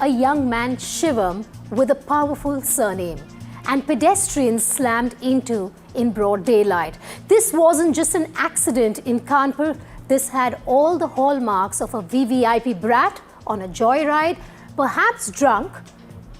a young man Shivam with a powerful surname, and pedestrians slammed into in broad daylight. This wasn't just an accident in Kanpur. This had all the hallmarks of a VVIP brat on a joyride, perhaps drunk,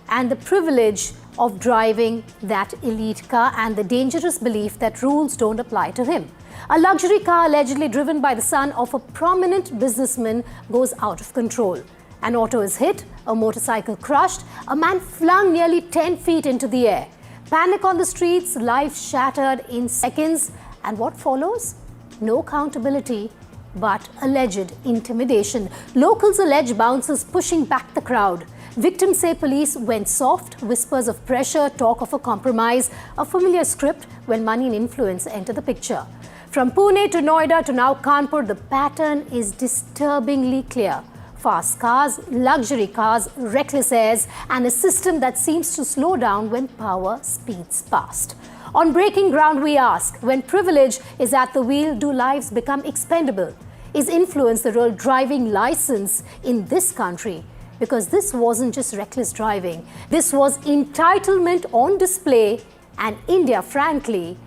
and the privilege of driving that elite car and the dangerous belief that rules don't apply to him. A luxury car allegedly driven by the son of a prominent businessman goes out of control. An auto is hit, a motorcycle crushed, a man flung nearly 10 feet into the air. Panic on the streets, lives shattered in seconds, and what follows? No accountability, but alleged intimidation. Locals allege bouncers pushing back the crowd. Victims say police went soft, whispers of pressure, talk of a compromise, a familiar script when money and influence enter the picture. From Pune to Noida to now Kanpur, the pattern is disturbingly clear. Fast cars, luxury cars, reckless airs, and a system that seems to slow down when power speeds past. On breaking ground, we ask, when privilege is at the wheel, do lives become expendable? Is influence the real driving license in this country? Because this wasn't just reckless driving. This was entitlement on display, and India, frankly,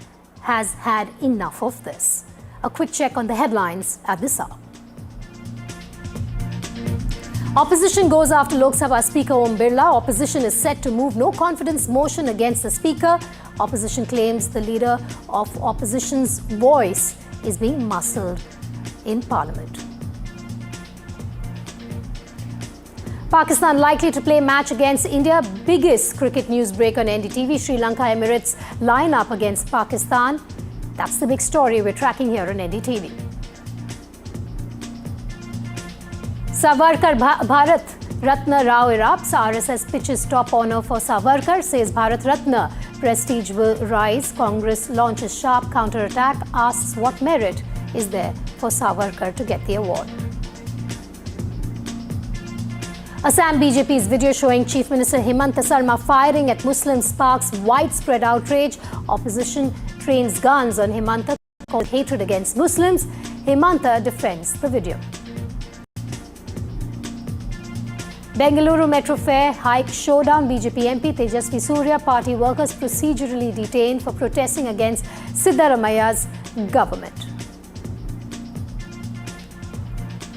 has had enough of this. A quick check on the headlines at this hour. Opposition goes after Lok Sabha Speaker Om Birla. Opposition is set to move no confidence motion against the Speaker. Opposition claims the leader of opposition's voice is being muscled in Parliament. Pakistan likely to play match against India. Biggest cricket news break on NDTV. Sri Lanka Emirates line up against Pakistan. That's the big story we're tracking here on NDTV. Savarkar Bharat Ratna Rao erupts. RSS pitches top honor for Savarkar, says Bharat Ratna prestige will rise. Congress launches sharp counter-attack, asks what merit is there for Savarkar to get the award. Assam BJP's video showing Chief Minister Himanta Sarma firing at Muslims sparks widespread outrage. Opposition trains guns on Himanta, called hatred against Muslims. Himanta defends the video. Bengaluru Metro Fare hike showdown. BJP MP Tejasvi Surya, party workers procedurally detained for protesting against Siddharamaya's government.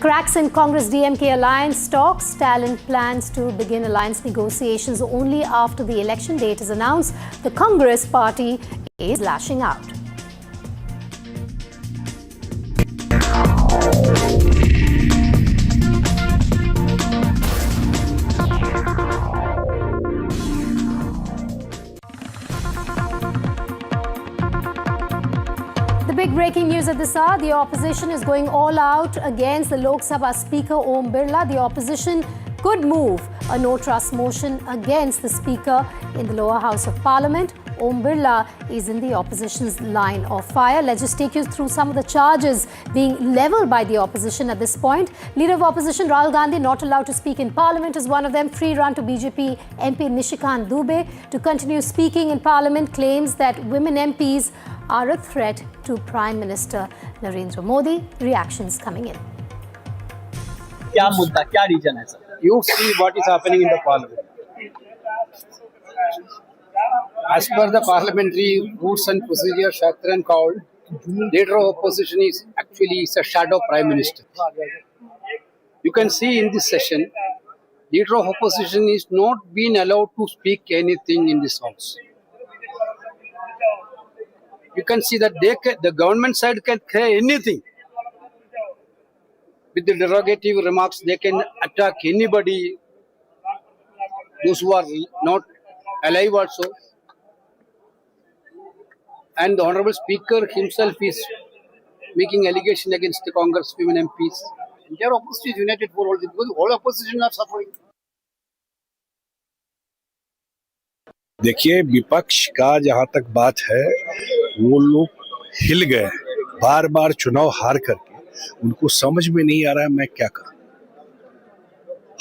Cracks in Congress DMK alliance talks. Stalin plans to begin alliance negotiations only after the election date is announced. The Congress party is lashing out. Big breaking news at this hour. The opposition is going all out against the Lok Sabha Speaker Om Birla. The opposition could move a no trust motion against the Speaker in the lower house of Parliament. Om Birla is in the opposition's line of fire. Let's just take you through some of the charges being levelled by the opposition at this point. Leader of opposition Rahul Gandhi not allowed to speak in Parliament is one of them. Free run to BJP MP Nishikant Dubey to continue speaking in Parliament. Claims that women MPs are a threat to Prime Minister Narendra Modi. Reactions coming in. क्या मुद्दा, क्या reason है sir? You see what is happening in the parliament. As per the parliamentary rules and procedures, Shastran and called, leader of opposition is actually a shadow prime minister. You can see in this session, leader of opposition is not being allowed to speak anything in this house. You can see that the government side can say anything. With the derogative remarks, they can attack anybody, those who are not alive also. And the Honorable Speaker himself is making allegation against the Congress women MPs. Their opposition is united for all this, because all opposition are suffering. देखिए, विपक्ष का जहां तक बात है, वो लोग हिल गए बार बार चुनाव हार करके। उनको समझ में नहीं आ रहा है मैं क्या करूं।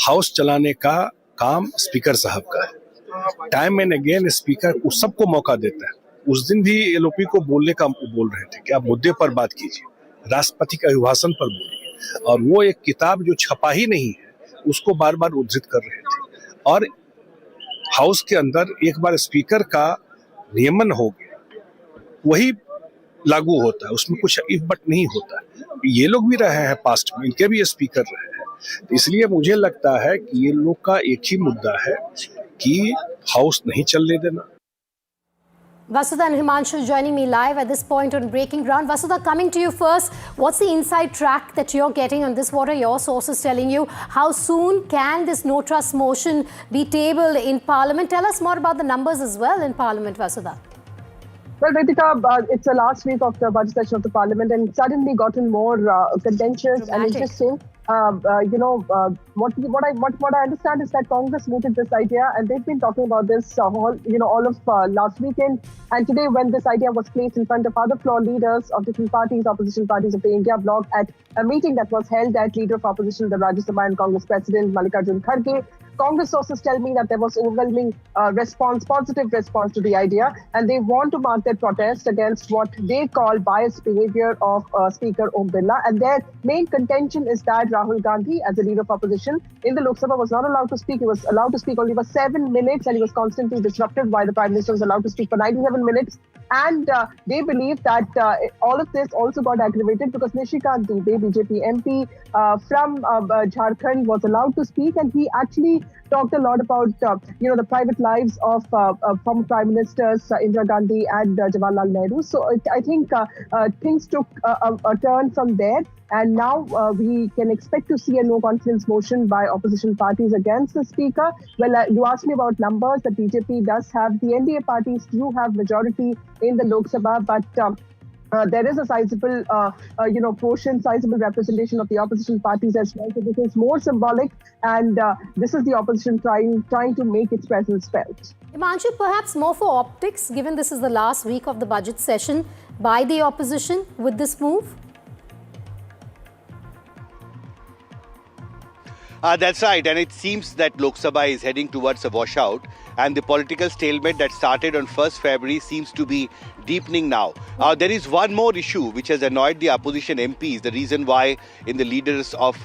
हाउस चलाने का काम स्पीकर साहब का है। टाइम एंड अगेन स्पीकर को सबको मौका देता है। उस दिन भी एलओपी को बोलने का बोल रहे थे कि आप मुद्दे पर बात कीजिए, राष्ट्रपति के अभिभाषण पर बोलिए, और वो एक किताब जो छपा ही नहीं है उसको बार बार उद्धृत कर रहे थे। और हाउस के अंदर एक बार स्पीकर का नियमन हो गया वही लागू होता है, उसमें कुछ इफ बट नहीं होता। ये लोग भी रहे हैं पास्ट में, इनके भी स्पीकर रहे हैं, तो इसलिए मुझे लगता है कि ये लोग का एक ही मुद्दा है कि हाउस नहीं चलने देना। Vasudha and Himanshu joining me live at this point on Breaking Ground. Vasudha, coming to you first, what's the inside track that you're getting on this? What are your sources telling you? How soon can this no trust motion be tabled in Parliament? Tell us more about the numbers as well in Parliament, Vasudha. Well, Ritika, it's the last week of the budget session of the Parliament and suddenly gotten more contentious and interesting. What I understand is that Congress mooted this idea and they've been talking about this all of last weekend. And today, when this idea was placed in front of other floor leaders of different parties, opposition parties of the India bloc, at a meeting that was held at Leader of Opposition, the Rajya Sabha and Congress President Mallikarjun Kharge, Congress sources tell me that there was overwhelming positive response to the idea, and they want to mark their protest against what they call biased behavior of Speaker Om Birla. And their main contention is that Rahul Gandhi, as a leader of opposition in the Lok Sabha, was not allowed to speak. He was allowed to speak only for 7 minutes, and he was constantly disrupted while the Prime Minister was allowed to speak for 97 minutes. And they believe that all of this also got aggravated because Nishikant Dubey, BJP MP from Jharkhand, was allowed to speak, and he actually talked a lot about the private lives of former Prime Ministers Indira Gandhi and Jawaharlal Nehru. So I think things took a turn from there. And now we can expect to see a no-confidence motion by opposition parties against the Speaker. Well, you asked me about numbers. The BJP does have, the NDA parties do have majority in the Lok Sabha, but there is a sizable, sizable representation of the opposition parties as well. So this is more symbolic, and this is the opposition trying to make its presence felt. Himanshu, perhaps more for optics, given this is the last week of the budget session, by the opposition with this move? That's right, and it seems that Lok Sabha is heading towards a washout, and the political stalemate that started on 1st February seems to be deepening now. There is one more issue which has annoyed the opposition MPs. The reason why in the leaders of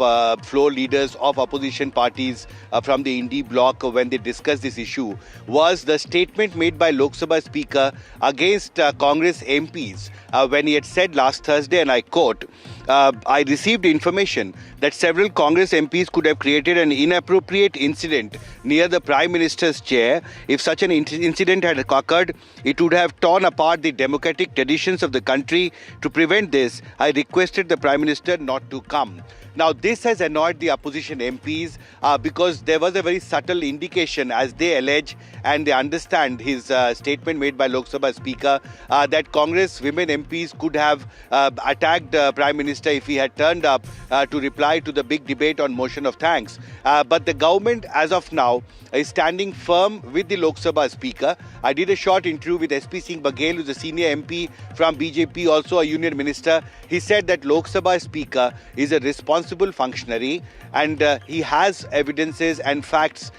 floor leaders of opposition parties from the Indie bloc, when they discussed this issue, was the statement made by Lok Sabha Speaker against Congress MPs when he had said last Thursday, and I quote, I received information that several Congress MPs could have created an inappropriate incident near the Prime Minister's chair. If such an incident had occurred, it would have torn apart the democratic traditions of the country. To prevent this, I requested the Prime Minister not to come. Now, this has annoyed the opposition MPs because there was a very subtle indication, as they allege, and they understand his statement made by Lok Sabha Speaker, that Congress women MPs could have attacked Prime Minister if he had turned up to reply to the big debate on motion of thanks. But the government, as of now, is standing firm with the Lok Sabha Speaker. I did a short interview with SP Singh Baghel, who is a senior MP from BJP, also a union minister. He said that Lok Sabha Speaker is a responsible functionary, and he has evidences and facts.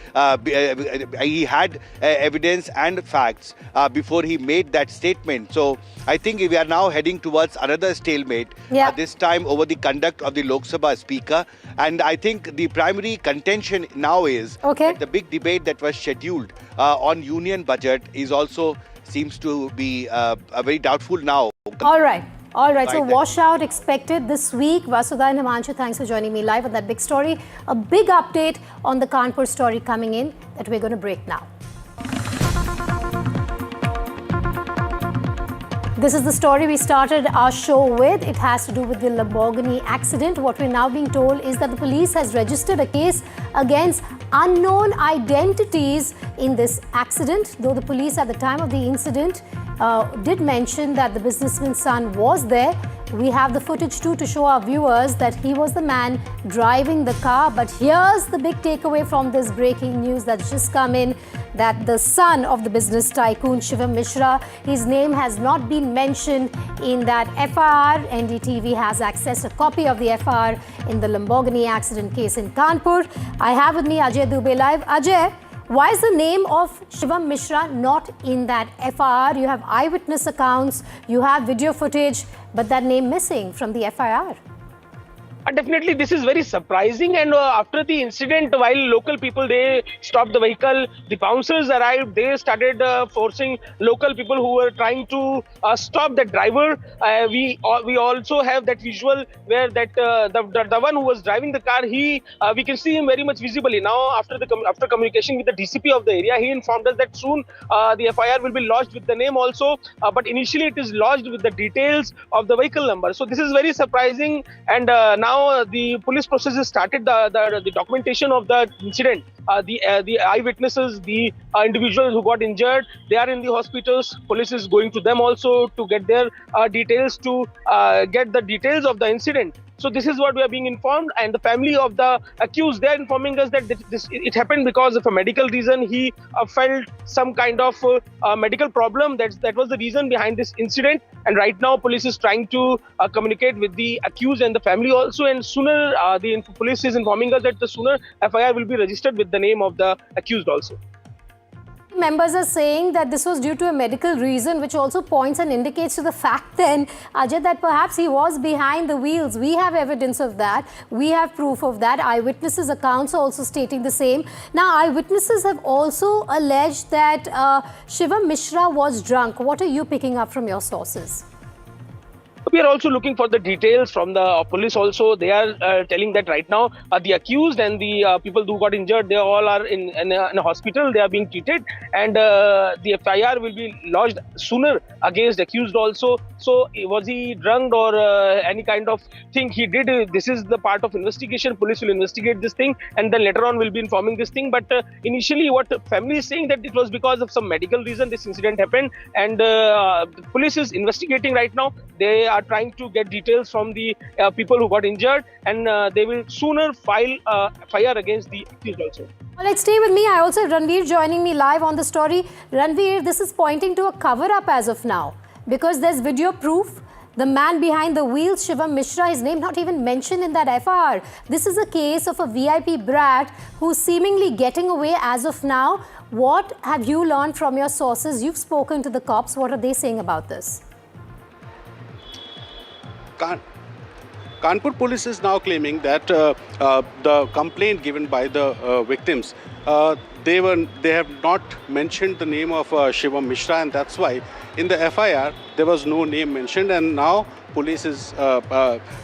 He had evidence and facts before he made that statement. So I think we are now heading towards another stalemate, this time over the conduct of the Lok Sabha Speaker. And I think the primary contention now is that the big debate that was scheduled on union budget is also seems to be very doubtful now. All right. So washout expected this week. Vasudha and Himanshu, thanks for joining me live on that big story. A big update on the Kanpur story coming in that we're going to break now. This is the story we started our show with. It has to do with the Lamborghini accident. What we're now being told is that the police has registered a case against unknown identities in this accident, though the police at the time of the incident did mention that the businessman's son was there. We have the footage too to show our viewers that he was the man driving the car. But here's the big takeaway from this breaking news that's just come in, that the son of the business tycoon Shivam Mishra, his name has not been mentioned in that FIR. NDTV has accessed a copy of the FIR in the Lamborghini accident case in Kanpur. I have with me Ajay Dubey live. Ajay, why is the name of Shivam Mishra not in that FIR? You have eyewitness accounts, you have video footage, but that name missing from the FIR. Definitely, this is very surprising. And after the incident, while local people they stopped the vehicle, the bouncers arrived. They started forcing local people who were trying to stop the driver. We also have that visual where that the one who was driving the car, we can see him very much visibly now. After communication with the DCP of the area, he informed us that soon the FIR will be lodged with the name also. But initially, it is lodged with the details of the vehicle number. So this is very surprising. And now the police process has started the documentation of the incident. The eyewitnesses, the individuals who got injured, they are in the hospitals. Police is going to them also to get their details, to get the details of the incident. So this is what we are being informed, and the family of the accused, they are informing us that it happened because of a medical reason. He felt some kind of medical problem. That was the reason behind this incident. And right now, police is trying to communicate with the accused and the family also. And sooner, the police is informing us that the sooner FIR will be registered with the name of the accused also. Members are saying that this was due to a medical reason, which also points and indicates to the fact then, Ajay, that perhaps he was behind the wheels. We have evidence of that. We have proof of that. Eyewitnesses' accounts are also stating the same. Now, eyewitnesses have also alleged that Shivam Mishra was drunk. What are you picking up from your sources? We are also looking for the details from the police also. They are telling that right now the accused and the people who got injured, they all are in a hospital. They are being treated, and the FIR will be lodged sooner against accused also. So was he drunk or any kind of thing he did? This is the part of investigation. Police will investigate this thing, and then later on will be informing this thing. But initially what the family is saying that it was because of some medical reason this incident happened, and the police is investigating right now. They are trying to get details from the people who got injured, and they will sooner file FIR against the accused also. All right, stay with me. I also have Ranveer joining me live on the story. Ranveer, this is pointing to a cover-up as of now, because there's video proof. The man behind the wheels, Shivam Mishra, his name not even mentioned in that FIR. This is a case of a VIP brat who's seemingly getting away as of now. What have you learned from your sources? You've spoken to the cops. What are they saying about this? Kanpur police is now claiming that the complaint given by the victims, they have not mentioned the name of Shivam Mishra, and that's why in the FIR there was no name mentioned, and now police is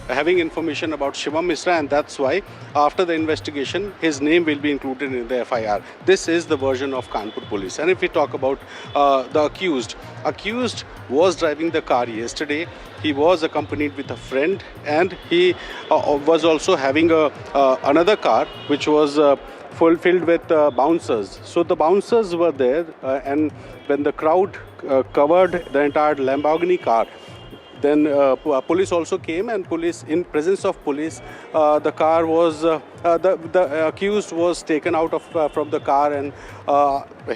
having information about Shivam Mishra, and that's why after the investigation his name will be included in the FIR. This is the version of Kanpur police. And if we talk about the accused was driving the car yesterday. He was accompanied with a friend, and he was also having another car which was filled with bouncers. So the bouncers were there, and when the crowd covered the entire Lamborghini car, then police also came, and police, in presence of police, the car was the accused was taken out of from the car, and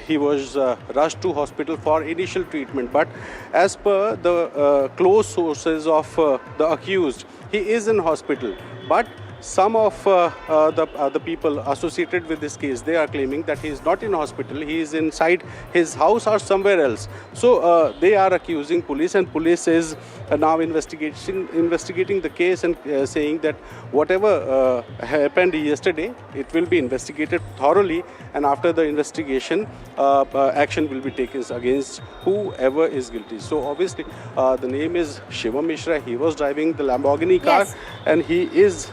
he was rushed to hospital for initial treatment. But as per the close sources of the accused, he is in hospital. But some of the people associated with this case, they are claiming that he is not in hospital, he is inside his house or somewhere else. So they are accusing police, and police is now investigating the case, and saying that whatever happened yesterday, it will be investigated thoroughly, and after the investigation, action will be taken against whoever is guilty. So obviously the name is Shivam Mishra. He was driving the Lamborghini car, Yes. and he is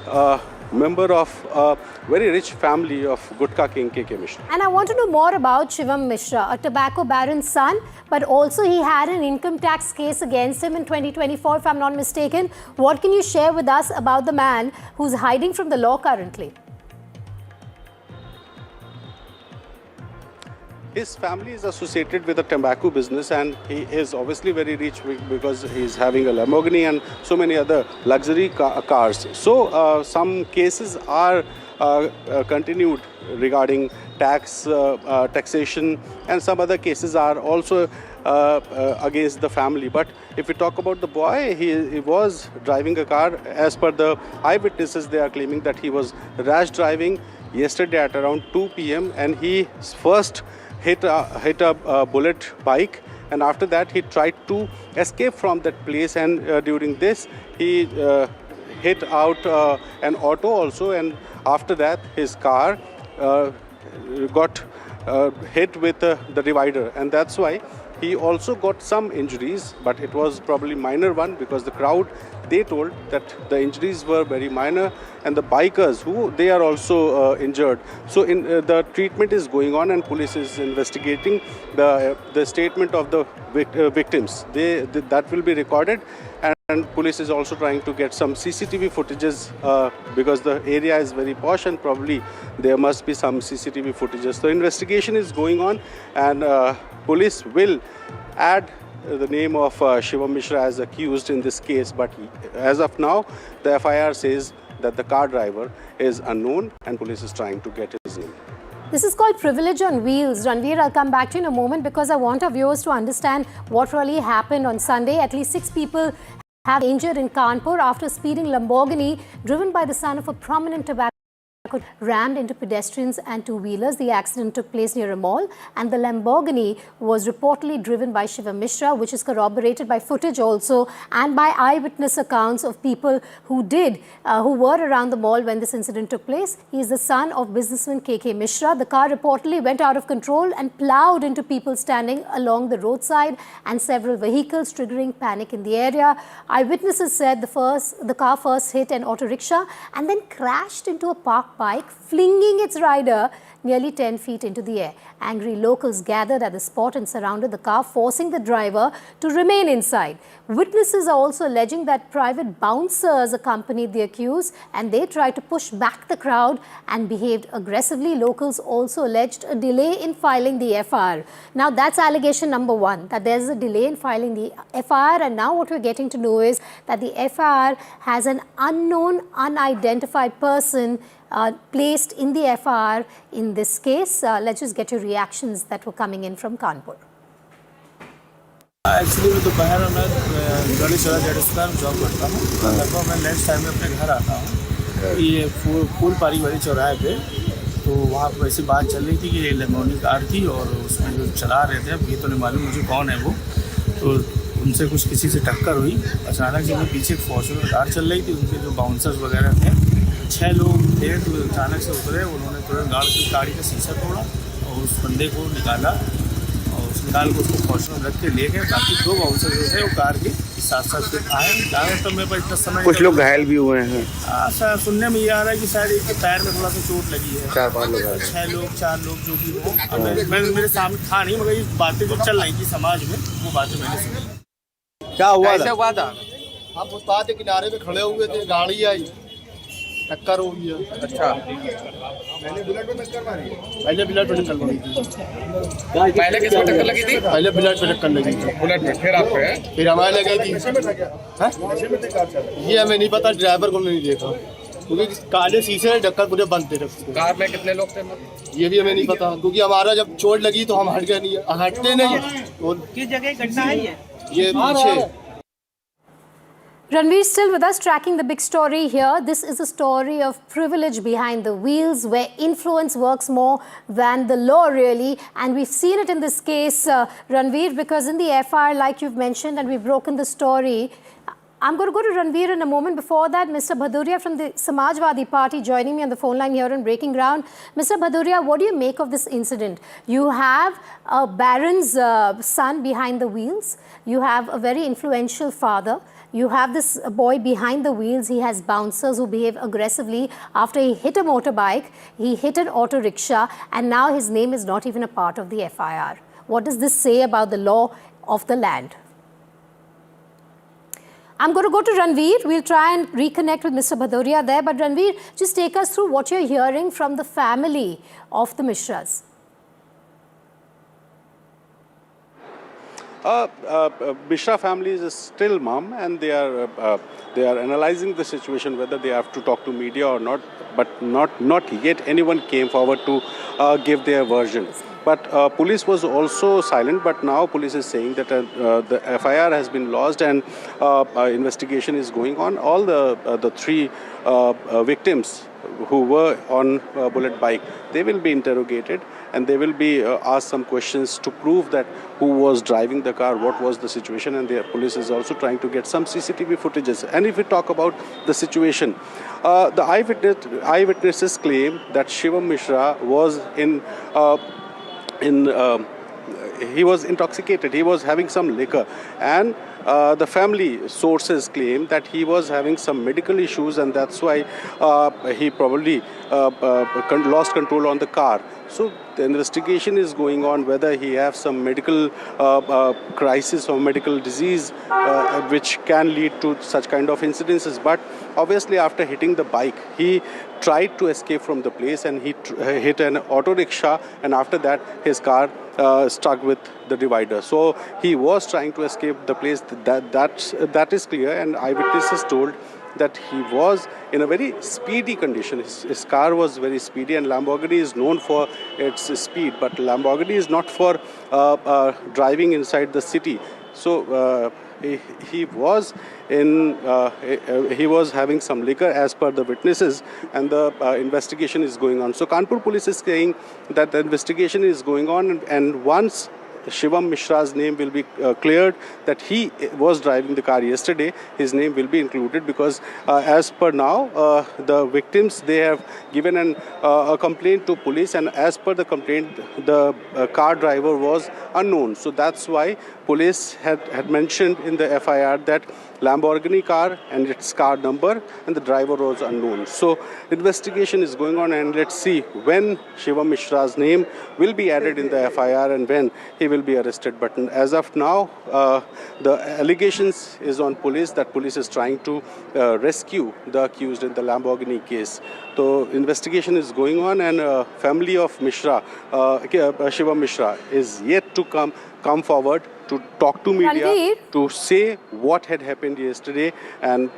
member of a very rich family of Gutka King KK Mishra. And I want to know more about Shivam Mishra, a tobacco baron's son, but also he had an income tax case against him in 2024, if I'm not mistaken. What can you share with us about the man who's hiding from the law currently? His family is associated with the tobacco business, and he is obviously very rich because he is having a Lamborghini and so many other luxury cars. So some cases are continued regarding taxation, and some other cases are also against the family. But if we talk about the boy, he was driving a car. As per the eyewitnesses, they are claiming that he was rash driving yesterday at around 2 p.m. and he first hit a bullet bike, and after that he tried to escape from that place, and during this he hit out an auto also, and after that his car got hit with the divider, and that's why he also got some injuries, but it was probably minor one, because the crowd, they told that the injuries were very minor, and the bikers, they are also injured. So the treatment is going on, and police is investigating the statement of the victims. That will be recorded, and police is also trying to get some CCTV footages, because the area is very posh, and probably there must be some CCTV footages. So investigation is going on, and police will add the name of Shivam Mishra as accused in this case, but as of now the FIR says that the car driver is unknown, and police is trying to get his name. This is called privilege on wheels. Ranveer, I'll come back to you in a moment, because I want our viewers to understand what really happened on Sunday. At least 6 people have been injured in Kanpur after speeding Lamborghini driven by the son of a prominent tobacco rammed into pedestrians and two-wheelers. The accident took place near a mall, and the Lamborghini was reportedly driven by Shivam Mishra, which is corroborated by footage also and by eyewitness accounts of people who were around the mall when this incident took place. He is the son of businessman KK Mishra. The car reportedly went out of control and plowed into people standing along the roadside and several vehicles, triggering panic in the area. Eyewitnesses said the car first hit an auto rickshaw and then crashed into a parked bike, flinging its rider nearly 10 feet into the air. Angry locals gathered at the spot and surrounded the car, forcing the driver to remain inside. Witnesses are also alleging that private bouncers accompanied the accused, and they tried to push back the crowd and behaved aggressively. Locals also alleged a delay in filing the FIR. Now, that's allegation number 1, that there's a delay in filing the FIR, and now what we're getting to know is that the FIR has an unknown, unidentified person placed in the FIR in this case. Let's just get your reactions that were coming in from Kanpur. Actually मैं दोपहर में गली चौरा जेडस्का में job करता हूँ। लगभग मैं lunch time में अपने घर आता हूँ। ये फूल पारी वाली चौराहे पे, तो वहाँ पर वैसी बात चल रही थी कि ये लेमोनी कार थी, और उसमें जो चला रहे थे, अब ये तो नहीं मालूम मुझे कौन है वो, तो उनसे कुछ किसी से टक्कर हुई। अचानक जब मैं पीछे फॉर्च्यूनर कार चल रही थी, उनके जो बाउंसर्स वगैरह थे, 6 लोग थे, तो अचानक से उतरे। उन्होंने तुरंत गाड़ी का शीशा तोड़ा और उस बंदे को निकाला, और उस निकाल को उसको फॉर्च्यूनर रख के ले गए। बाकी 2 बाउंसर जो थे वो कार के साथ आए। ज़्यादातर मेरे पास इतना समय, कुछ लोग घायल भी हुए हैं। सुनने में ये आ रहा है कि शायद एक पैर में थोड़ा सा चोट लगी है। 4-5 लोग, 4 लोग जो भी हो। अब मेरे सामने था नहीं, मगर ये बातें जो चल रही थी समाज में, वो बातें मैंने सुनी। क्या हुआ था? हम फुटपाथ के किनारे पे खड़े हुए थे, गाड़ी आई, टक्कर हो गई है। अच्छा, पहले बुलेट पे टक्कर मारी? पहले बुलेट पे टक्कर लगी थी। पहले किस पे टक्कर लगी थी? पहले बुलेट पे टक्कर लगी थी। बुलेट पे, फिर आप पे? फिर हमारे लगी थी। ये हमें नहीं पता, ड्राइवर को नहीं देखा, क्योंकि काले शीशे ढक्कन पूरे बंद थे। कार में कितने लोग थे? ये भी हमें नहीं पता, क्योंकि हमारा जब चोट लगी तो हम हटते नहीं। किस जगह घटना है ये पीछे। Ranveer still with us, tracking the big story here. This is a story of privilege behind the wheels, where influence works more than the law, really. And we've seen it in this case, Ranveer, because in the FIR, like you've mentioned, and we've broken the story. I'm going to go to Ranveer in a moment. Before that, Mr. Bhaduria from the Samajwadi Party joining me on the phone line here on Breaking Ground. Mr. Bhaduria, what do you make of this incident? You have a baron's son behind the wheels. You have a very influential father. You have this boy behind the wheels. He has bouncers who behave aggressively. After he hit a motorbike, he hit an auto rickshaw, and now his name is not even a part of the FIR. What does this say about the law of the land? I'm going to go to Ranveer. We'll try and reconnect with Mr. Bhaduria there. But Ranveer, just take us through what you're hearing from the family of the Mishras. Mishra family is still mum, and they are analyzing the situation, whether they have to talk to media or not. But not yet anyone came forward to give their version. But police was also silent. But now police is saying that the FIR has been lodged and investigation is going on. All the 3 victims who were on a bullet bike, they will be interrogated, and they will be asked some questions to prove that who was driving the car, what was the situation, and the police is also trying to get some CCTV footages. And if we talk about the situation, the eyewitnesses claim that Shivam Mishra was he was intoxicated, he was having some liquor, and the family sources claim that he was having some medical issues, and that's why he probably lost control on the car. So the investigation is going on whether he has some medical crisis or medical disease which can lead to such kind of incidences. But obviously after hitting the bike, he tried to escape from the place, and he hit an auto rickshaw, and after that his car stuck with the divider. So he was trying to escape the place. That is clear, and eyewitnesses told that he was in a very speedy condition. His car was very speedy, and Lamborghini is known for its speed, but Lamborghini is not for driving inside the city. So he was having some liquor as per the witnesses, and the investigation is going on. So Kanpur police is saying that the investigation is going on, and once Shivam Mishra's name will be cleared, that he was driving the car yesterday, his name will be included, because as per now, the victims, they have given a complaint to police, and as per the complaint, the car driver was unknown. So that's why police had mentioned in the FIR that Lamborghini car and its car number and the driver was unknown. So investigation is going on, and let's see when Shivam Mishra's name will be added in the FIR and when he will be arrested. But as of now, the allegations is on police, that police is trying to rescue the accused in the Lamborghini case. So investigation is going on, and family of Mishra, Shivam Mishra, is yet to come forward to talk to media, Ranveer, to say what had happened yesterday. And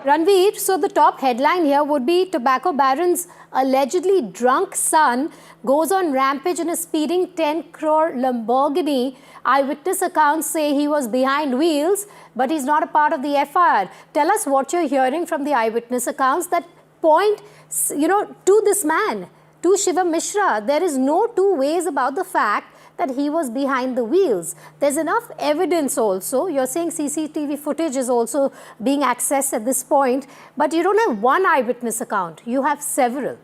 Ranveer, so the top headline here would be tobacco baron's allegedly drunk son goes on rampage in a speeding 10 crore Lamborghini. Eyewitness accounts say he was behind wheels, but he's not a part of the FIR. Tell us what you're hearing from the eyewitness accounts that point, to this man, to Shivam Mishra. There is no two ways about the fact that he was behind the wheels. There's enough evidence also. You're saying CCTV footage is also being accessed at this point, but you don't have one eyewitness account. You have several.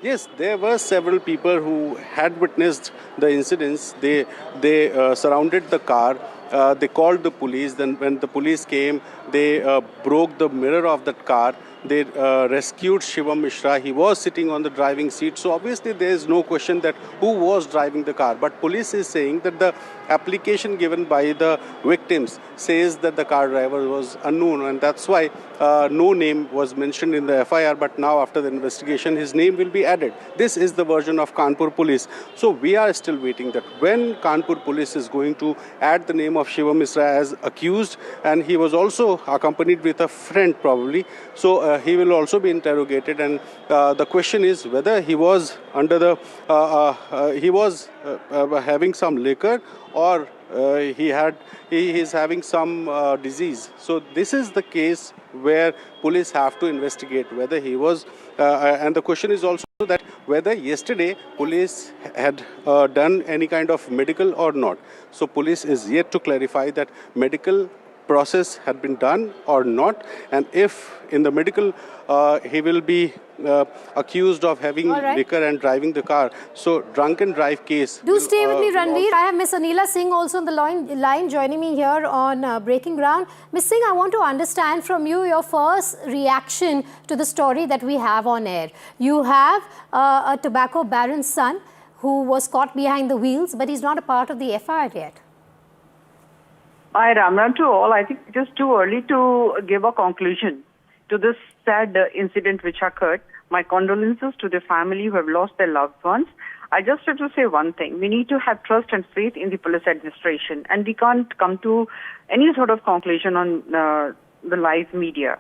yes, there were several people who had witnessed the incidents. They surrounded the car. They called the police. Then when the police came, they broke the mirror of that car. They rescued Shivam Mishra. He was sitting on the driving seat. So obviously there is no question that who was driving the car. But police is saying that the application given by the victims says that the car driver was unknown, and that's why no name was mentioned in the FIR. But now after the investigation, his name will be added. This is the version of Kanpur police. So we are still waiting that when Kanpur police is going to add the name of Shivam Mishra as accused, and he was also accompanied with a friend probably. So he will also be interrogated, and the question is whether he was under the having some liquor, or he is having some disease. So this is the case where police have to investigate whether he was, and the question is also that whether yesterday police had done any kind of medical or not. So police is yet to clarify that medical process had been done or not, and if in the medical he will be accused of having liquor and driving the car. So drunken drive case. Do stay with me, Ranveer. I have Miss Anila Singh also on the line joining me here on Breaking Ground. Miss Singh, I want to understand from you your first reaction to the story that we have on air. You have a tobacco baron's son who was caught behind the wheels, but he's not a part of the FIR yet. Hi, Ramram to all. I think it is too early to give a conclusion to this sad incident which occurred. My condolences to the family who have lost their loved ones. I just have to say one thing. We need to have trust and faith in the police administration, and we can't come to any sort of conclusion on the live media.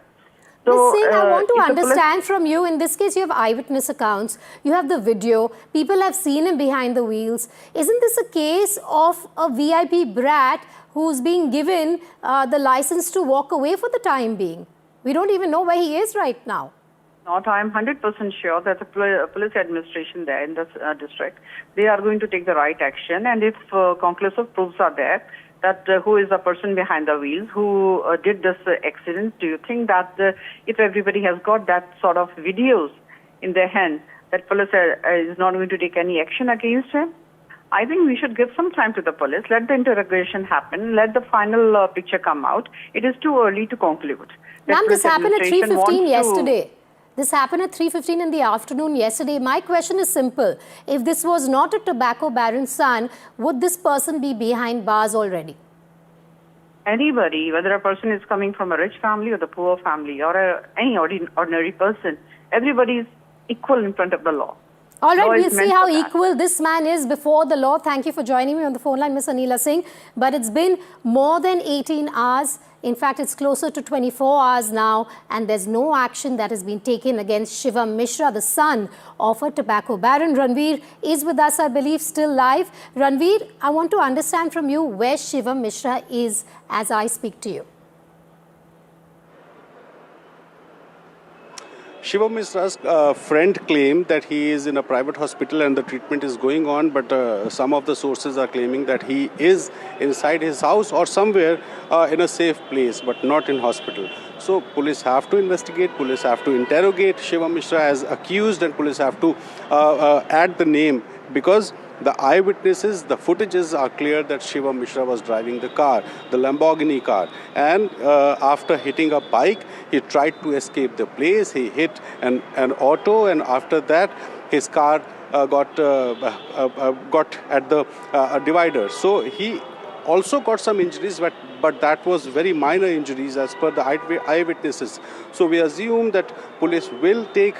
So, Ms. Singh, I want to understand from you, in this case you have eyewitness accounts, you have the video, people have seen him behind the wheels. Isn't this a case of a VIP brat who's being given the license to walk away for the time being? We don't even know where he is right now. not, I am 100% sure that the police administration there in this district, they are going to take the right action. And if conclusive proofs are there, that who is the person behind the wheels, who did this accident, do you think that if everybody has got that sort of videos in their hand, that police is not going to take any action against him? I think we should give some time to the police, let the interrogation happen, let the final picture come out. It is too early to conclude. Ma'am, this happened at 3:15 yesterday. This happened at 3:15 in the afternoon yesterday. My question is simple. If this was not a tobacco baron's son, would this person be behind bars already? Anybody, whether a person is coming from a rich family or the poor family or any ordinary person, everybody is equal in front of the law. All right, we'll see how equal this man is before the law. Thank you for joining me on the phone line, Ms. Anila Singh. But it's been more than 18 hours. In fact, it's closer to 24 hours now, and there's no action that has been taken against Shivam Mishra, the son of a tobacco baron. Ranveer is with us, I believe, still live. Ranveer, I want to understand from you where Shivam Mishra is as I speak to you. Shivam Mishra's friend claimed that he is in a private hospital and the treatment is going on, but some of the sources are claiming that he is inside his house or somewhere in a safe place, but not in hospital. So police have to investigate, police have to interrogate Shivam Mishra as accused, and police have to add the name, because the eyewitnesses, the footages are clear that Shivam Mishra was driving the car, the Lamborghini car. And after hitting a bike, he tried to escape the place. He hit an auto, and after that, his car got at the divider. So he also got some injuries, but that was very minor injuries as per the eyewitnesses. So we assume that police will take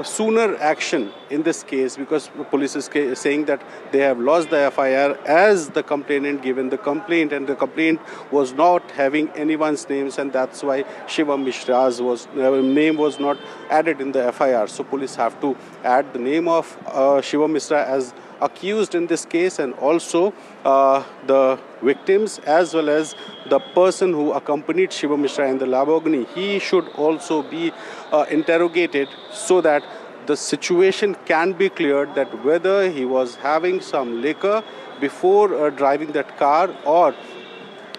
sooner action in this case, because the police is saying that they have lost the FIR as the complainant given the complaint, and the complaint was not having anyone's names, and that's why Shivam Mishra's name was not added in the FIR. So police have to add the name of Shivam Mishra as accused in this case, and also the victims as well as the person who accompanied Shivam Mishra in the Lamborghini. He should also be interrogated so that the situation can be cleared, that whether he was having some liquor before driving that car or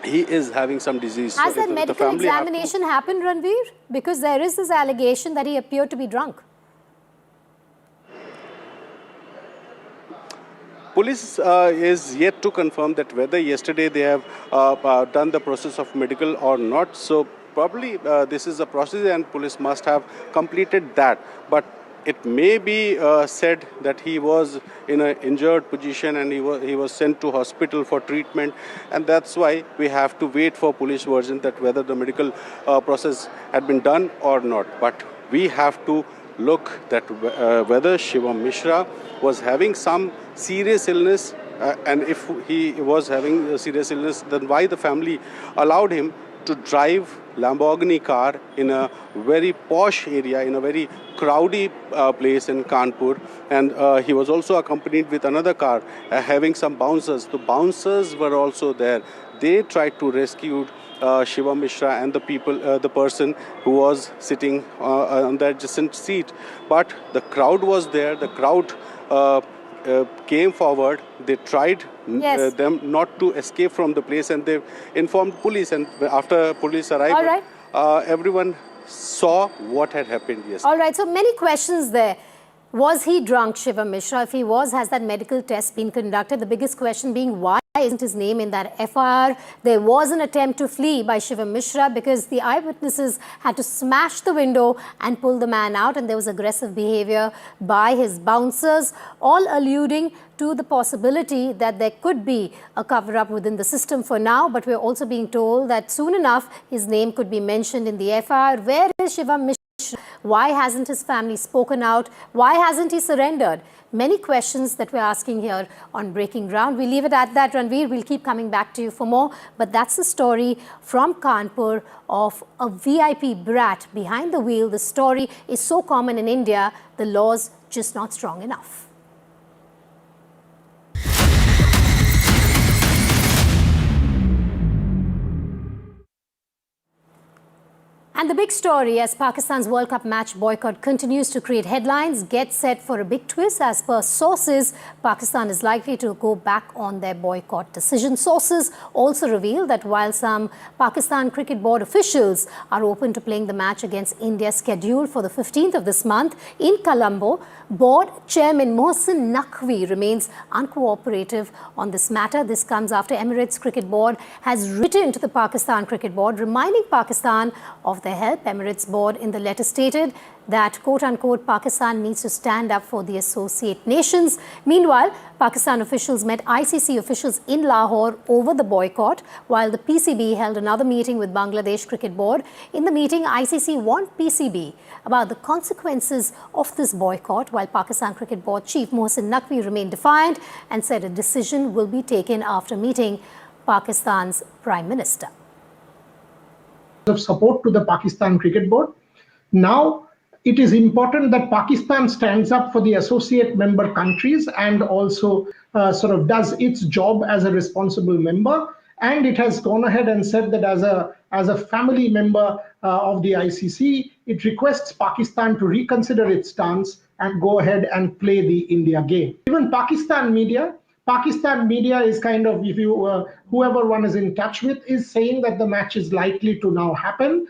he is having some disease. Has that medical examination happened, Ranveer? Because there is this allegation that he appeared to be drunk. Police is yet to confirm that whether yesterday they have done the process of medical or not. So probably this is a process and police must have completed that. But it may be said that he was in an injured position and he was sent to hospital for treatment, and that's why we have to wait for police version that whether the medical process had been done or not. But we have to look that whether Shivam Mishra was having some serious illness, and if he was having a serious illness, then why the family allowed him to drive Lamborghini car in a very posh area, in a very crowdy place in Kanpur. And he was also accompanied with another car having some bouncers. The bouncers were also there. They tried to rescue Shivam Mishra and the people, the person who was sitting on the adjacent seat. But the crowd was there. The crowd came forward. They tried them not to escape from the place, and they informed police. And after police arrived, everyone saw what had happened yesterday. All right, so many questions there. Was he drunk, Shivam Mishra? If he was, has that medical test been conducted? The biggest question being, why isn't his name in that FIR? There was an attempt to flee by Shivam Mishra because the eyewitnesses had to smash the window and pull the man out, and there was aggressive behavior by his bouncers, all alluding to the possibility that there could be a cover-up within the system for now. But we're also being told that soon enough his name could be mentioned in the FIR. Where is Shivam Mishra? Why hasn't his family spoken out? Why hasn't he surrendered? Many questions that we're asking here on Breaking Ground. We leave it at that, Ranveer. We'll keep coming back to you for more. But that's the story from Kanpur of a VIP brat behind the wheel. The story is so common in India, the law's just not strong enough. And the big story as Pakistan's World Cup match boycott continues to create headlines, gets set for a big twist. As per sources, Pakistan is likely to go back on their boycott decision. Sources also reveal that while some Pakistan Cricket Board officials are open to playing the match against India scheduled for the 15th of this month in Colombo, board chairman Mohsin Naqvi remains uncooperative on this matter. This comes after Emirates Cricket Board has written to the Pakistan Cricket Board reminding Pakistan of their help. Emirates Board in the letter stated that, quote-unquote, Pakistan needs to stand up for the associate nations. Meanwhile, Pakistan officials met ICC officials in Lahore over the boycott, while the PCB held another meeting with Bangladesh Cricket Board. In the meeting, ICC warned PCB about the consequences of this boycott, while Pakistan Cricket Board Chief Mohsin Naqvi remained defiant and said a decision will be taken after meeting Pakistan's Prime Minister. Of support to the Pakistan Cricket Board. Now, it is important that Pakistan stands up for the associate member countries and also sort of does its job as a responsible member. And it has gone ahead and said that as a family member of the ICC, it requests Pakistan to reconsider its stance and go ahead and play the India game. Even Pakistan media is kind of, if you whoever one is in touch with, is saying that the match is likely to now happen.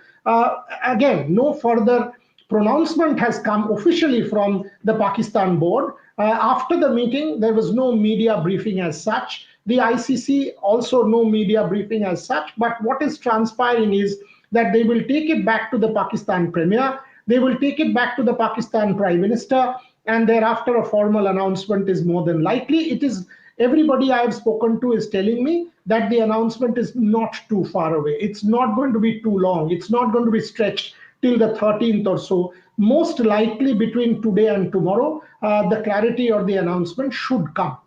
Again, no further pronouncement has come officially from the Pakistan board. After the meeting, there was no media briefing as such. The ICC also no media briefing as such. But what is transpiring is that they will take it back to the Pakistan Premier. They will take it back to the Pakistan Prime Minister. And thereafter, a formal announcement is more than likely. It is. Everybody I have spoken to is telling me that the announcement is not too far away. It's not going to be too long. It's not going to be stretched till the 13th or so. Most likely between today and tomorrow, the clarity or the announcement should come.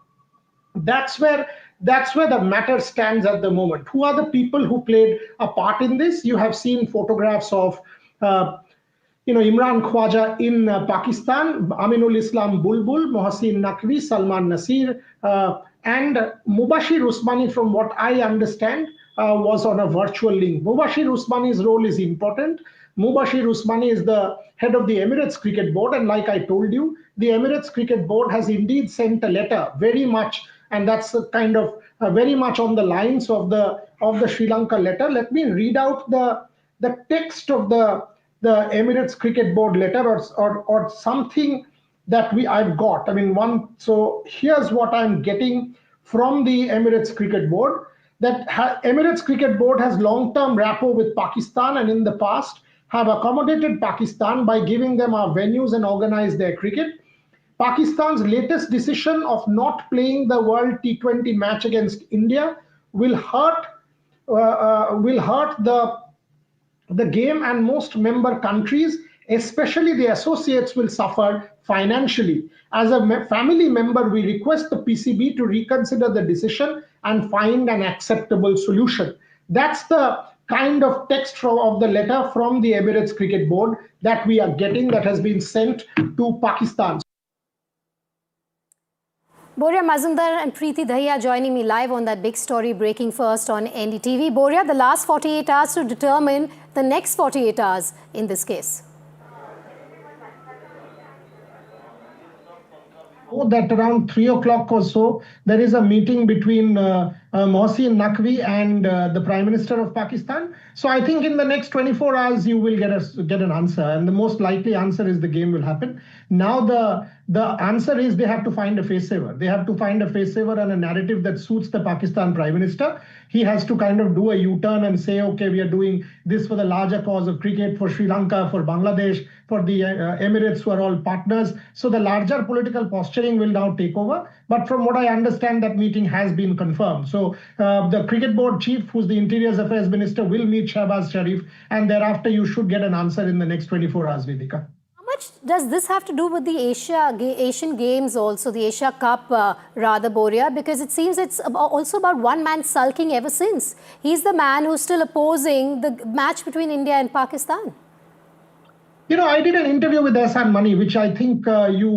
That's where the matter stands at the moment. Who are the people who played a part in this? You have seen photographs of Imran Khwaja in Pakistan, Aminul Islam Bulbul, Mohsin Naqvi, Salman Nasir, and Mubashir Usmani, from what I understand, was on a virtual link. Mubashir Usmani's role is important. Mubashir Usmani is the head of the Emirates Cricket Board, and like I told you, the Emirates Cricket Board has indeed sent a letter, very much, and that's a kind of very much on the lines of the Sri Lanka letter. Let me read out the text of the Emirates Cricket Board letter or something that I've got. So here's what I'm getting from the Emirates Cricket Board, that Emirates Cricket Board has long-term rapport with Pakistan and in the past have accommodated Pakistan by giving them our venues and organize their cricket. Pakistan's latest decision of not playing the World T20 match against India will hurt the game, and most member countries, especially the associates, will suffer financially. As a family member, we request the PCB to reconsider the decision and find an acceptable solution. That's the kind of text of the letter from the Emirates Cricket Board that we are getting, that has been sent to Pakistan. Boria Mazumdar and Preeti Dahiya joining me live on that big story breaking first on NDTV. Boria, the last 48 hours to determine the next 48 hours in this case. That around 3 o'clock or so, there is a meeting between Mohsin Naqvi and the Prime Minister of Pakistan. So I think in the next 24 hours, you will get an answer. And the most likely answer is the game will happen. Now the answer is they have to find a face saver. They have to find a face saver and a narrative that suits the Pakistan Prime Minister. He has to kind of do a U-turn and say, okay, we are doing this for the larger cause of cricket, for Sri Lanka, for Bangladesh, for the Emirates, who are all partners. So the larger political posturing will now take over. But from what I understand, that meeting has been confirmed. So the Cricket Board chief, who's the Interior Affairs Minister, will meet Shahbaz Sharif. And thereafter, you should get an answer in the next 24 hours, Vedika. How much does this have to do with the Asian Games also, the Asia Cup, rather, Boria? Because it seems it's also about one man sulking ever since. He's the man who's still opposing the match between India and Pakistan. I did an interview with Ehsan Mani, which I think you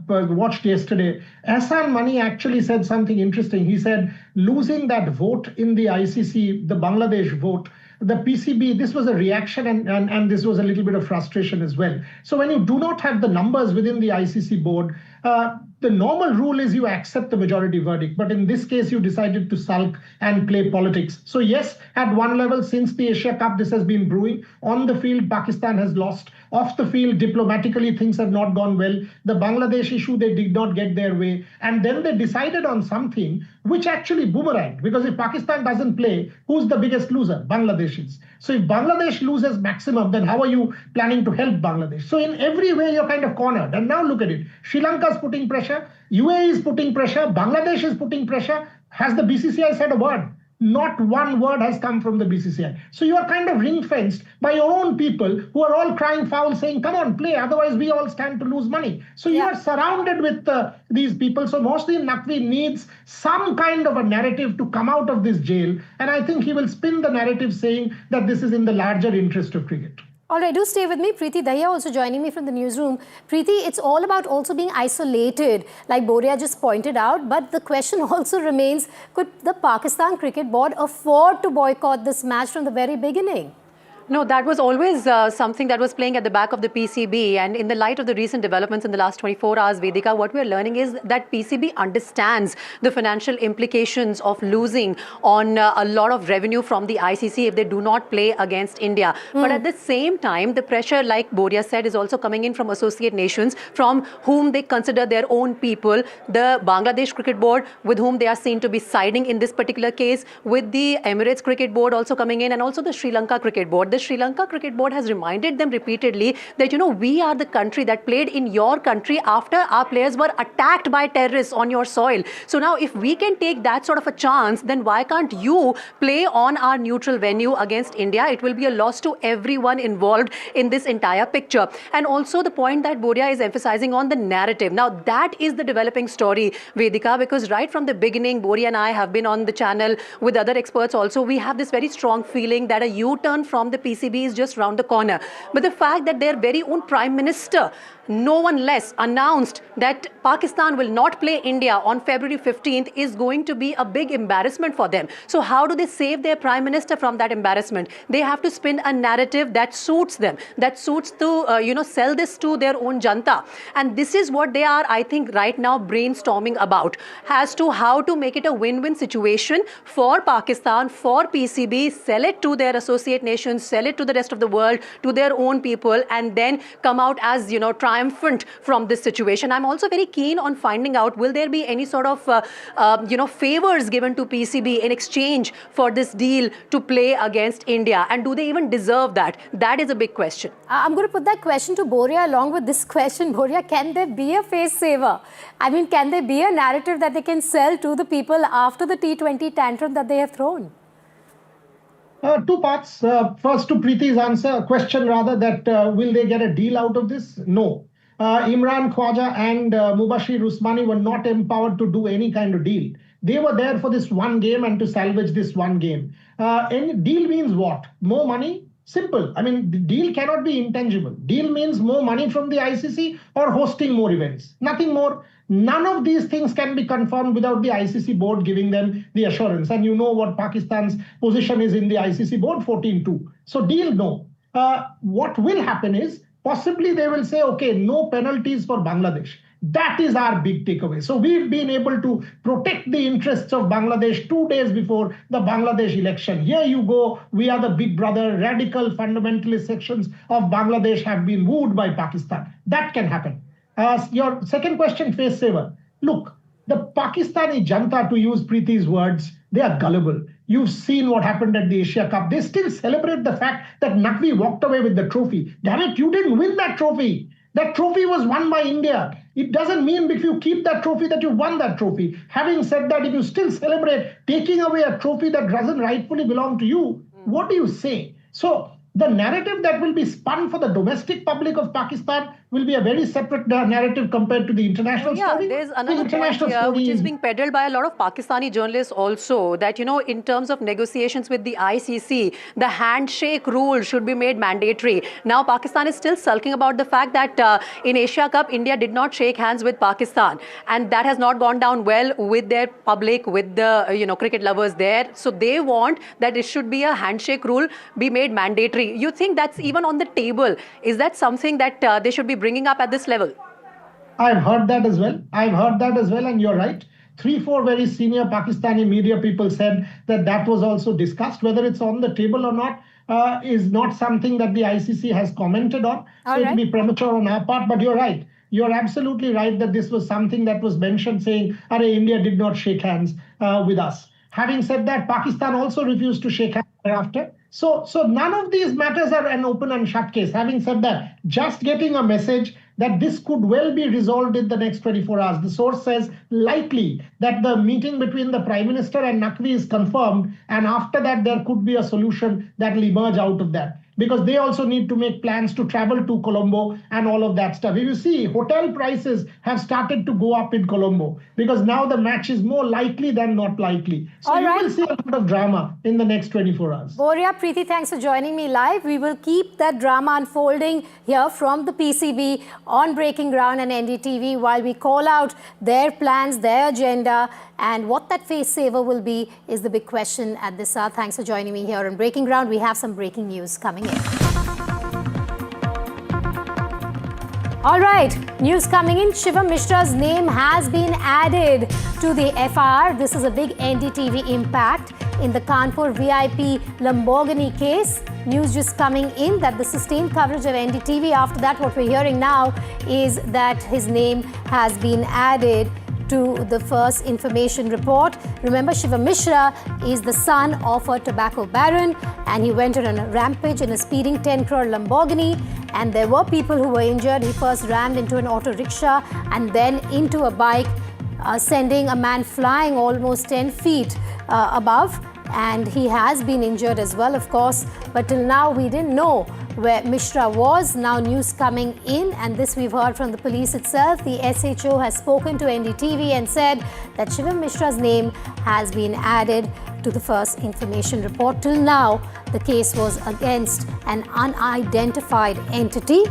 watched yesterday. Ehsan Mani actually said something interesting. He said losing that vote in the ICC, the Bangladesh vote, the PCB, this was a reaction and this was a little bit of frustration as well. So when you do not have the numbers within the ICC board, the normal rule is you accept the majority verdict. But in this case, you decided to sulk and play politics. So yes, at one level, since the Asia Cup, this has been brewing. On the field, Pakistan has lost. Off the field, diplomatically, things have not gone well. The Bangladesh issue, they did not get their way. And then they decided on something which actually boomeranged. Because if Pakistan doesn't play, who's the biggest loser? Bangladesh is. So if Bangladesh loses maximum, then how are you planning to help Bangladesh? So in every way, you're kind of cornered. And now look at it. Sri Lanka is putting pressure. UAE is putting pressure. Bangladesh is putting pressure. Has the BCCI said a word? Not one word has come from the BCCI. So you are kind of ring-fenced by your own people who are all crying foul, saying, come on, play, otherwise we all stand to lose money. So you are surrounded with these people. So Mohsin Naqvi needs some kind of a narrative to come out of this jail. And I think he will spin the narrative saying that this is in the larger interest of cricket. All right, do stay with me. Preeti Dahiya also joining me from the newsroom. Preeti, it's all about also being isolated, like Boria just pointed out. But the question also remains, could the Pakistan Cricket Board afford to boycott this match from the very beginning? No, that was always something that was playing at the back of the PCB. And in the light of the recent developments in the last 24 hours, Vedika, what we're learning is that PCB understands the financial implications of losing on a lot of revenue from the ICC if they do not play against India. But at the same time, the pressure, like Boria said, is also coming in from associate nations from whom they consider their own people. The Bangladesh Cricket Board, with whom they are seen to be siding in this particular case, with the Emirates Cricket Board also coming in, and also the Sri Lanka Cricket Board. The Sri Lanka Cricket Board has reminded them repeatedly that, we are the country that played in your country after our players were attacked by terrorists on your soil. So now if we can take that sort of a chance, then why can't you play on our neutral venue against India? It will be a loss to everyone involved in this entire picture. And also the point that Boria is emphasizing on the narrative. Now that is the developing story, Vedika, because right from the beginning, Boria and I have been on the channel with other experts also. We have this very strong feeling that a U-turn from the PCB is just round the corner. But the fact that their very own Prime Minister, no one less, announced that Pakistan will not play India on February 15th is going to be a big embarrassment for them. So how do they save their Prime Minister from that embarrassment? They have to spin a narrative that suits them, that suits to, sell this to their own janta. And this is what they are, I think, right now brainstorming about as to how to make it a win-win situation for Pakistan, for PCB, sell it to their associate nations, sell it to the rest of the world, to their own people, and then come out as, triumphant from this situation. I'm also very keen on finding out, will there be any sort of, favors given to PCB in exchange for this deal to play against India? And do they even deserve that? That is a big question. I'm going to put that question to Boria along with this question. Boria, can there be a face saver? I mean, can there be a narrative that they can sell to the people after the T20 tantrum that they have thrown? Two parts. First, to Preeti's question, that will they get a deal out of this? No. Imran Khwaja and Mubashir Usmani were not empowered to do any kind of deal. They were there for this one game and to salvage this one game. And deal means what? More money? Simple. I mean, the deal cannot be intangible. Deal means more money from the ICC or hosting more events. Nothing more. None of these things can be confirmed without the ICC board giving them the assurance. And you know what Pakistan's position is in the ICC board, 14-2. So deal, no. What will happen is possibly they will say, okay, no penalties for Bangladesh. That is our big takeaway. So we've been able to protect the interests of Bangladesh 2 days before the Bangladesh election. Here you go. We are the big brother. Radical fundamentalist sections of Bangladesh have been wooed by Pakistan. That can happen. Your second question, face saver. Look, the Pakistani janta, to use Preeti's words, they are gullible. You've seen what happened at the Asia Cup. They still celebrate the fact that Naqvi walked away with the trophy. Damn it, you didn't win that trophy. That trophy was won by India. It doesn't mean if you keep that trophy that you won that trophy. Having said that, if you still celebrate taking away a trophy that doesn't rightfully belong to you, what do you say? So the narrative that will be spun for the domestic public of Pakistan will be a very separate narrative compared to the international story. There's another point here which is being peddled by a lot of Pakistani journalists also, that, in terms of negotiations with the ICC, the handshake rule should be made mandatory. Now, Pakistan is still sulking about the fact that in Asia Cup, India did not shake hands with Pakistan. And that has not gone down well with their public, with the, cricket lovers there. So they want that it should be a handshake rule be made mandatory. You think that's even on the table? Is that something that they should be bringing up at this level? I've heard that as well. And you're right. 3-4 very senior Pakistani media people said that was also discussed. Whether it's on the table or not is not something that the ICC has commented on. So it will be premature on our part. But you're right. You're absolutely right that this was something that was mentioned, saying, India did not shake hands with us. Having said that, Pakistan also refused to shake hands thereafter. So none of these matters are an open and shut case. Having said that, just getting a message that this could well be resolved in the next 24 hours. The source says likely that the meeting between the Prime Minister and Naqvi is confirmed, and after that there could be a solution that will emerge out of that. Because they also need to make plans to travel to Colombo and all of that stuff. If you see, hotel prices have started to go up in Colombo because now the match is more likely than not likely. So you will see a lot of drama in the next 24 hours. Boria, Preeti, thanks for joining me live. We will keep that drama unfolding here from the PCB on Breaking Ground and NDTV while we call out their plans, their agenda, and what that face saver will be is the big question at this hour. Thanks for joining me here on Breaking Ground. We have some breaking news coming in. All right, news coming in. Shivam Mishra's name has been added to the FIR. This is a big NDTV impact in the Kanpur VIP Lamborghini case. News just coming in that the sustained coverage of NDTV. After that, what we're hearing now is that his name has been added to the first information report. Remember, Shivam Mishra is the son of a tobacco baron, and he went on a rampage in a speeding 10 crore Lamborghini, and there were people who were injured. He first rammed into an auto rickshaw and then into a bike, sending a man flying almost 10 feet above, and he has been injured as well, of course, but till now we didn't know where Mishra was. Now news coming in, and this we've heard from the police itself. The SHO has spoken to NDTV and said that Shivam Mishra's name has been added to the first information report. Till now, the case was against an unidentified entity.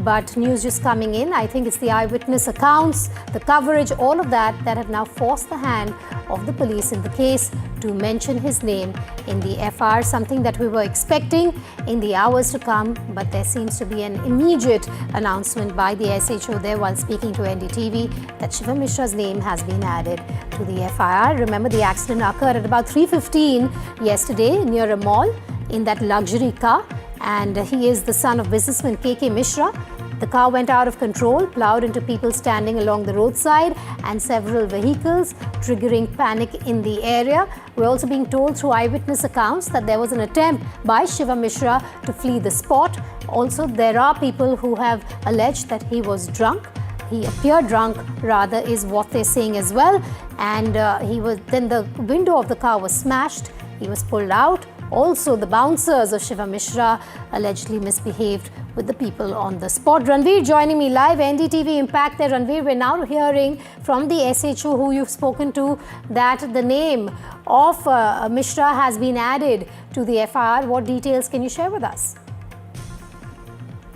But news just coming in, I think it's the eyewitness accounts, the coverage, all of that have now forced the hand of the police in the case to mention his name in the FIR, something that we were expecting in the hours to come, but there seems to be an immediate announcement by the SHO there while speaking to NDTV that Shivam Mishra's name has been added to the FIR. Remember, the accident occurred at about 3:15 yesterday near a mall in that luxury car, and he is the son of businessman KK Mishra. The car went out of control, plowed into people standing along the roadside and several vehicles, triggering panic in the area. We're also being told through eyewitness accounts that there was an attempt by Shivam Mishra to flee the spot. Also, there are people who have alleged that he was drunk. He appeared drunk, rather, is what they're saying as well. And then the window of the car was smashed. He was pulled out. Also, the bouncers of Shivam Mishra allegedly misbehaved with the people on the spot. Ranveer joining me live, NDTV Impact there. Ranveer, we're now hearing from the SHO who you've spoken to that the name of Mishra has been added to the FIR. What details can you share with us?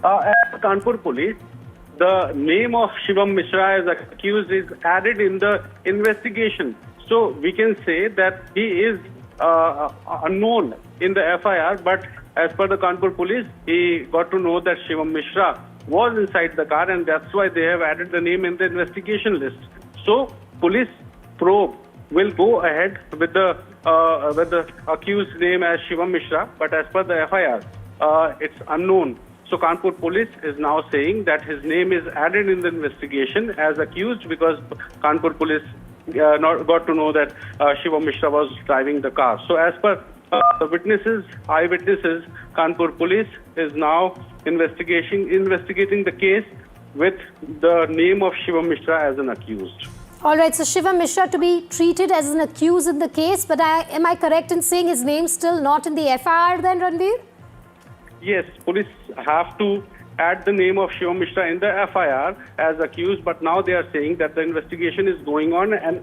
At Kanpur Police, the name of Shivam Mishra as accused is added in the investigation. So we can say that he is unknown in the FIR, but as per the Kanpur police, he got to know that Shivam Mishra was inside the car, and that's why they have added the name in the investigation list. So, police probe will go ahead with the accused name as Shivam Mishra, but as per the FIR, it's unknown. So, Kanpur police is now saying that his name is added in the investigation as accused because Kanpur police got to know that Shivam Mishra was driving the car. So as per the eyewitnesses, Kanpur police is now investigating the case with the name of Shivam Mishra as an accused. All right, so Shivam Mishra to be treated as an accused in the case, but am I correct in saying his name's still not in the FIR then, Ranveer? Yes, police have to add the name of Shivam Mishra in the FIR as accused, but now they are saying that the investigation is going on, and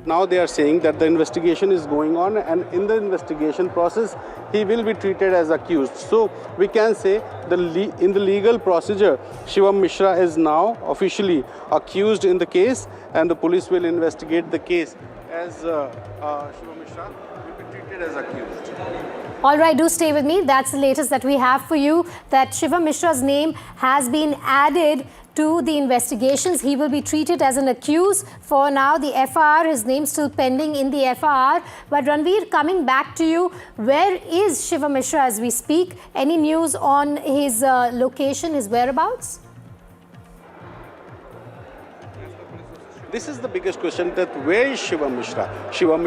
in the investigation process, he will be treated as accused. So we can say in the legal procedure, Shivam Mishra is now officially accused in the case, and the police will investigate the case as Shivam Mishra will be treated as accused. All right, do stay with me. That's the latest that we have for you, that Shivam Mishra's name has been added to the investigations. He will be treated as an accused. For now, the FIR, his name still pending in the FIR. But Ranveer, coming back to you, where is Shivam Mishra as we speak? Any news on his location, his whereabouts? This is the biggest question, that where is Shivam Mishra? Shivam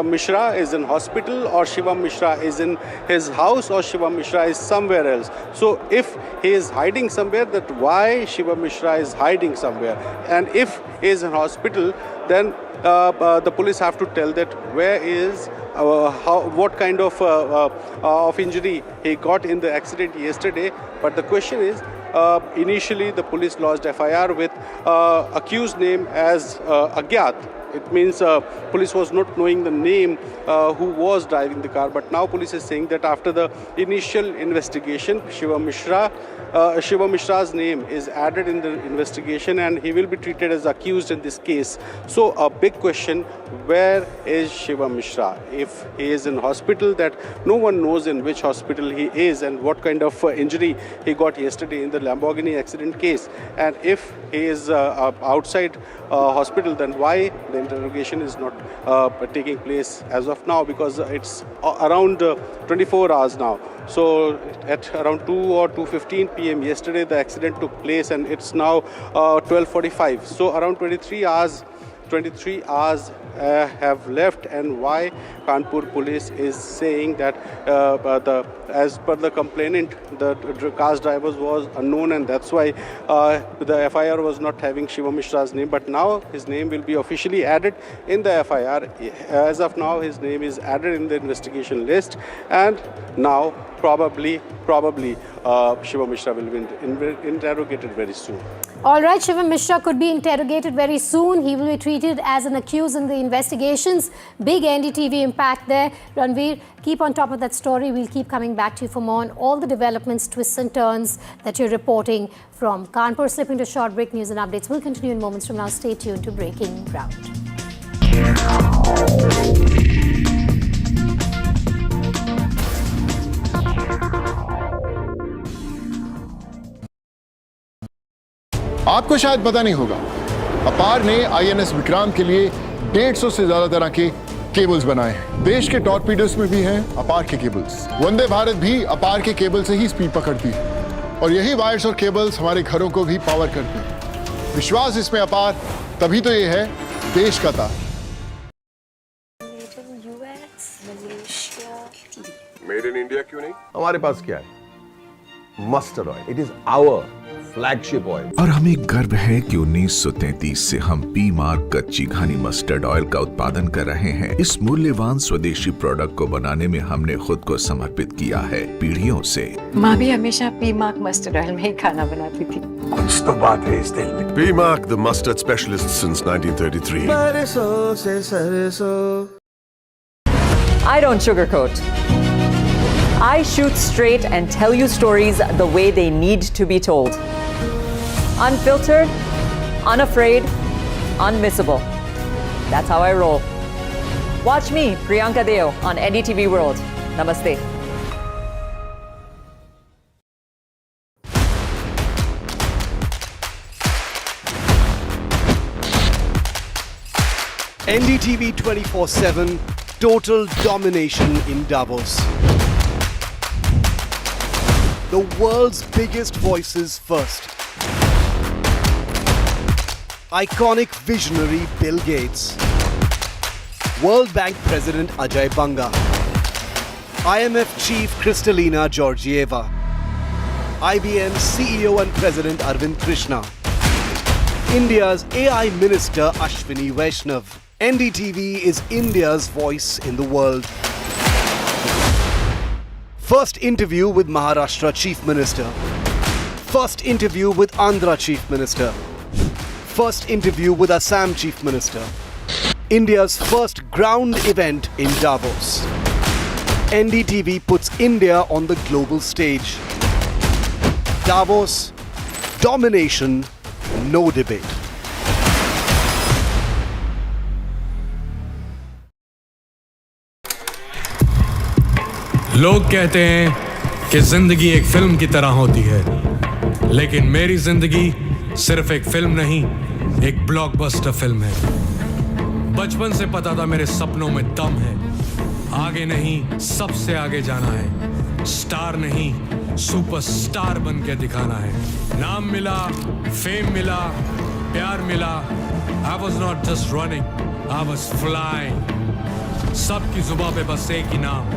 Mishra is in hospital, or Shivam Mishra is in his house, or Shivam Mishra is somewhere else. So if he is hiding somewhere, that why Shivam Mishra is hiding somewhere? And if he is in hospital, then the police have to tell that where is, what kind of injury he got in the accident yesterday. But the question is, initially the police lodged FIR with accused name as Agyat. It means police was not knowing the name who was driving the car. But now police is saying that after the initial investigation, Shivam Mishra's name is added in the investigation, and he will be treated as accused in this case. So a big question, where is Shivam Mishra? If he is in hospital, that no one knows in which hospital he is and what kind of injury he got yesterday in the Lamborghini accident case. And if he is outside hospital, then why the interrogation is not taking place as of now, because it's around 24 hours now. So at around 2 or 2:15 p.m. yesterday, the accident took place, and it's now 12:45. So around 23 hours have left. And why Kanpur police is saying that as per the complainant, the car's driver was unknown, and that's why the FIR was not having Shivam Mishra's name. But now his name will be officially added in the FIR. As of now, his name is added in the investigation list, and now probably Shivam Mishra will be interrogated very soon. All right, Shivam Mishra could be interrogated very soon. He will be treated as an accused in the investigations. Big NDTV impact there. Ranveer, keep on top of that story. We'll keep coming back to you for more on all the developments, twists and turns that you're reporting from Kanpur. Slipping to short break, news and updates will continue in moments from now. Stay tuned to Breaking Ground. आपको शायद पता नहीं होगा, अपार ने INS Vikrant के लिए 150 से ज्यादा तरह के केबल्स बनाए हैं। देश के टॉर्पीडोस में भी हैं अपार के केबल्स। वंदे भारत भी अपार के केबल से ही स्पीड पकड़ती है, और यही वायर्स और केबल्स हमारे घरों को भी पावर करती हैं। विश्वास इसमें अपार, तभी तो ये है देश का तार। मेड इन इंडिया क्यों नहीं? हमारे पास क्या है? Mustard oil. It is our flagship oil. और हमें गर्व है कि 1933 से हम पी मार्क कच्ची घानी मस्टर्ड ऑयल का उत्पादन कर रहे हैं। इस मूल्यवान स्वदेशी प्रोडक्ट को बनाने में हमने खुद को समर्पित किया है पीढ़ियों से। माँ भी हमेशा पी मार्क मस्टर्ड ऑयल में ही खाना बनाती थी। कुछ तो बात है इस दिल में। P mark, the mustard specialist since 1933। सरसों से सरसों। I don't sugarcoat. I shoot straight and tell you stories the way they need to be told. Unfiltered, unafraid, unmissable. That's how I roll. Watch me, Priyanka Deo, on NDTV World. Namaste. NDTV 24/7, total domination in Davos. The world's biggest voices first. Iconic visionary Bill Gates. World Bank President Ajay Banga. IMF Chief Kristalina Georgieva. IBM CEO and President Arvind Krishna. India's AI Minister Ashwini Vaishnav. NDTV is India's voice in the world. First interview with Maharashtra Chief Minister. First interview with Andhra Chief Minister. First interview with Assam Chief Minister. India's first ground event in Davos. NDTV puts India on the global stage. Davos, domination, no debate. लोग कहते हैं कि जिंदगी एक film की तरह होती है, लेकिन मेरी जिंदगी सिर्फ एक फिल्म नहीं, एक ब्लॉकबस्टर फिल्म है। बचपन से पता था मेरे सपनों में दम है, आगे नहीं सबसे आगे जाना है, स्टार नहीं सुपरस्टार बन के दिखाना है। नाम मिला, फेम मिला, प्यार मिला, I was not just running, I was flying। सबकी जुबान पे बस एक ही नाम,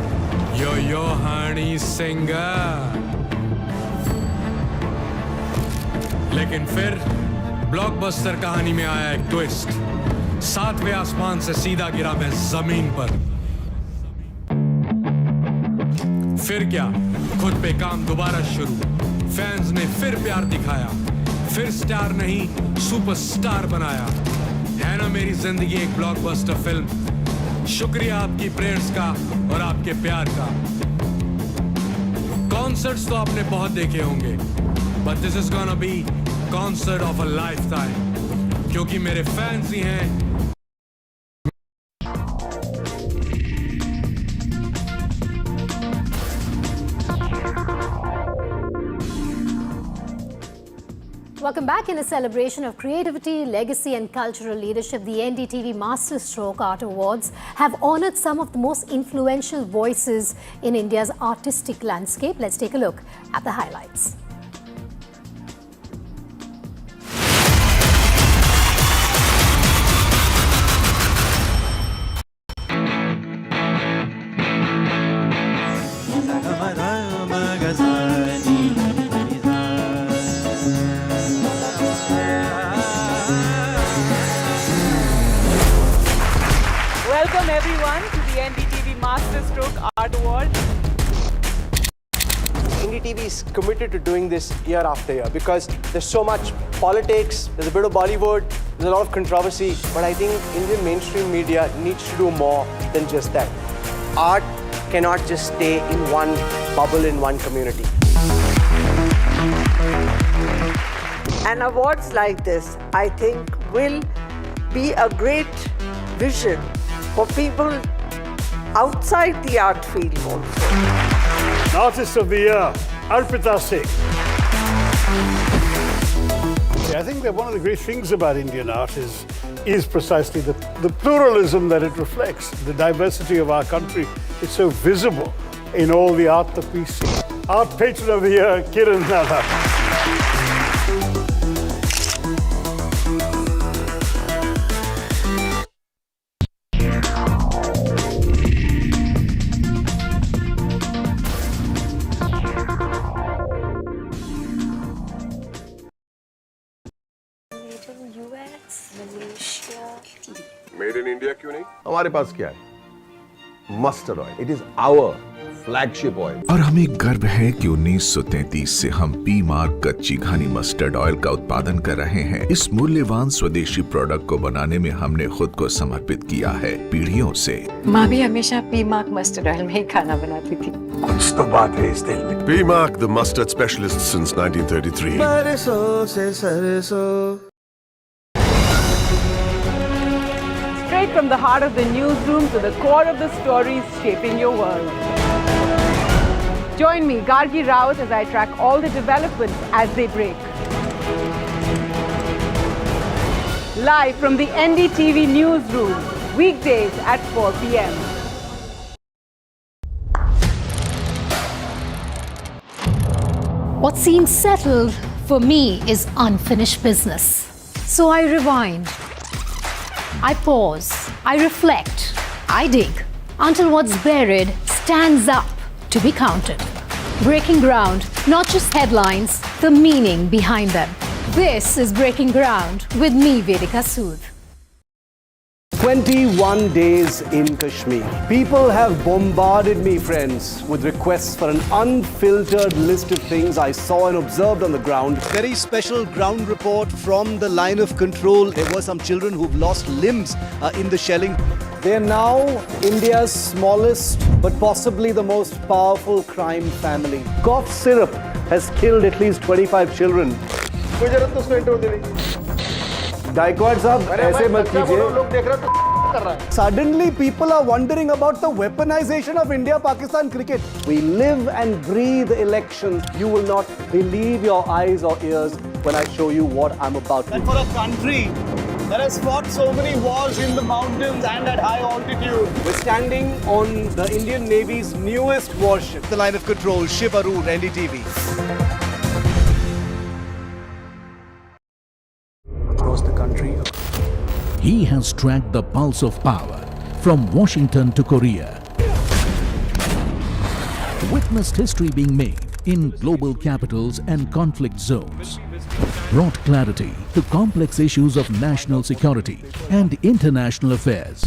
यो हनी सिंगर। लेकिन फिर ब्लॉकबस्टर कहानी में आया एक ट्विस्ट, 7वें आसमान से सीधा गिरा मैं जमीन पर। फिर क्या, खुद पे काम दोबारा शुरू, फैंस ने फिर प्यार दिखाया, फिर स्टार नहीं सुपरस्टार बनाया। है ना मेरी जिंदगी एक ब्लॉकबस्टर फिल्म। शुक्रिया आपकी प्रेयर्स का और आपके प्यार का। कॉन्सर्ट्स तो आपने बहुत देखे होंगे, but this is gonna be concert of a lifetime, क्योंकि मेरे फैंस ही हैं। Welcome back. In a celebration of creativity, legacy and cultural leadership, the NDTV Masterstroke Art Awards have honoured some of the most influential voices in India's artistic landscape. Let's take a look at the highlights. Welcome everyone to the NDTV Masterstroke Art Awards. NDTV is committed to doing this year after year because there's so much politics, there's a bit of Bollywood, there's a lot of controversy, but I think Indian mainstream media needs to do more than just that. Art cannot just stay in one bubble in one community. And awards like this, I think, will be a great vision for people outside the art field also. Artist of the Year, Arpita Singh. I think that one of the great things about Indian art is precisely the pluralism that it reflects. The diversity of our country is so visible in all the art that we see. Art Patron of the Year, Kiran Nala. Made in India क्यों नहीं? हमारे पास क्या है? Mustard oil. It is our flagship oil. और हमें गर्व है कि 1933 से हम पी मार्क कच्ची घानी मस्टर्ड ऑयल का उत्पादन कर रहे हैं। इस मूल्यवान स्वदेशी प्रोडक्ट को बनाने में हमने खुद को समर्पित किया है पीढ़ियों से। माँ भी हमेशा पी मार्क मस्टर्ड ऑयल में ही खाना बनाती थी। कुछ तो बात है इस दिल में। P mark, the mustard specialist since 1933। बरसों से सरसों। Straight from the heart of the newsroom to the core of the stories shaping your world. Join me, Gargi Raut, as I track all the developments as they break. Live from the NDTV newsroom, weekdays at 4 p.m. What seems settled for me is unfinished business. So I rewind. I pause, I reflect, I dig, until what's buried stands up to be counted. Breaking ground, not just headlines, the meaning behind them. This is Breaking Ground with me, Vedika Sood. 21 days in Kashmir. People have bombarded me, friends, with requests for an unfiltered list of things I saw and observed on the ground. Very special ground report from the line of control. There were some children who've lost limbs in the shelling. They're now India's smallest but possibly the most powerful crime family. Cough syrup has killed at least 25 children. Gaikwad sahab, aise mat kijiye. Suddenly people are wondering about the weaponization of India-Pakistan cricket. We live and breathe elections. You will not believe your eyes or ears when I show you what I'm about to do. And for a country that has fought so many wars in the mountains and at high altitude, we're standing on the Indian Navy's newest warship, the line of control, Shivarur, NDTV. Across the country. He has tracked the pulse of power from Washington to Korea. Witnessed history being made in global capitals and conflict zones. Brought clarity to complex issues of national security and international affairs.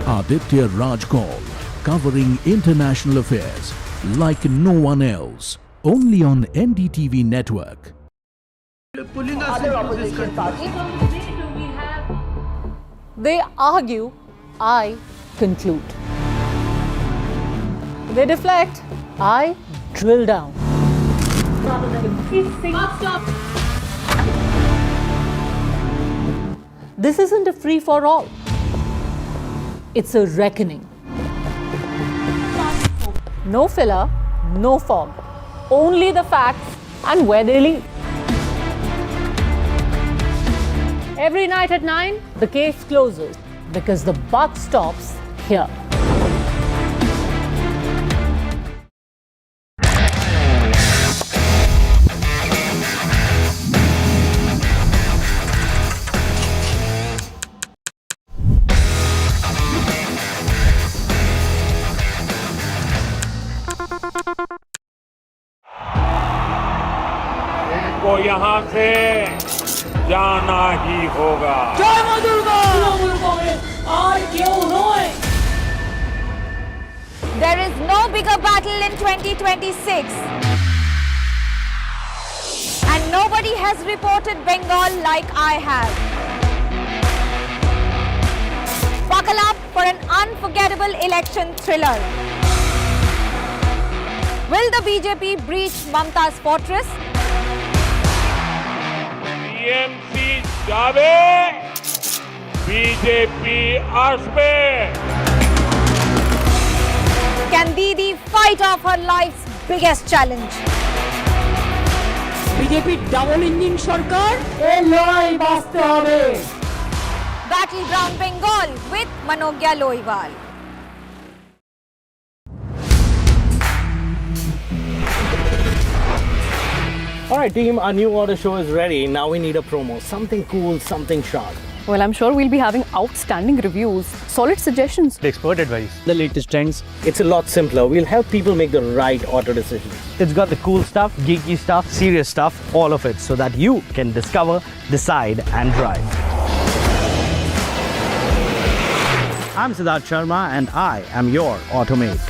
Aditya Raj Kaul, covering international affairs like no one else. Only on NDTV network. Pulling us into this country. They argue, I conclude. They deflect, I drill down. This isn't a free-for-all. It's a reckoning. No filler, no fog. Only the facts and where they lead. Every night at 9, the case closes because the buck stops here. इनको यहाँ से जाना ही होगा। जय मां Durga! There is no bigger battle in 2026. And nobody has reported Bengal like I have. Buckle up for an unforgettable election thriller. Will the BJP breach Mamta's fortress? TMC जावे, BJP आसपे. Can Didi fight off her life's biggest challenge? BJP double engine sarkar এই লড়াই বাঁচতে হবে. Battleground Bengal with Manogya Loiwal. Alright team, our new order show is ready. Now we need a promo. Something cool, something sharp. Well, I'm sure we'll be having outstanding reviews, solid suggestions, Expert advice, the latest trends. It's a lot simpler. We'll help people make the right auto decisions. It's got the cool stuff, geeky stuff, serious stuff, all of it, so that you can discover, decide and drive. I'm Siddharth Sharma and I am your Automate.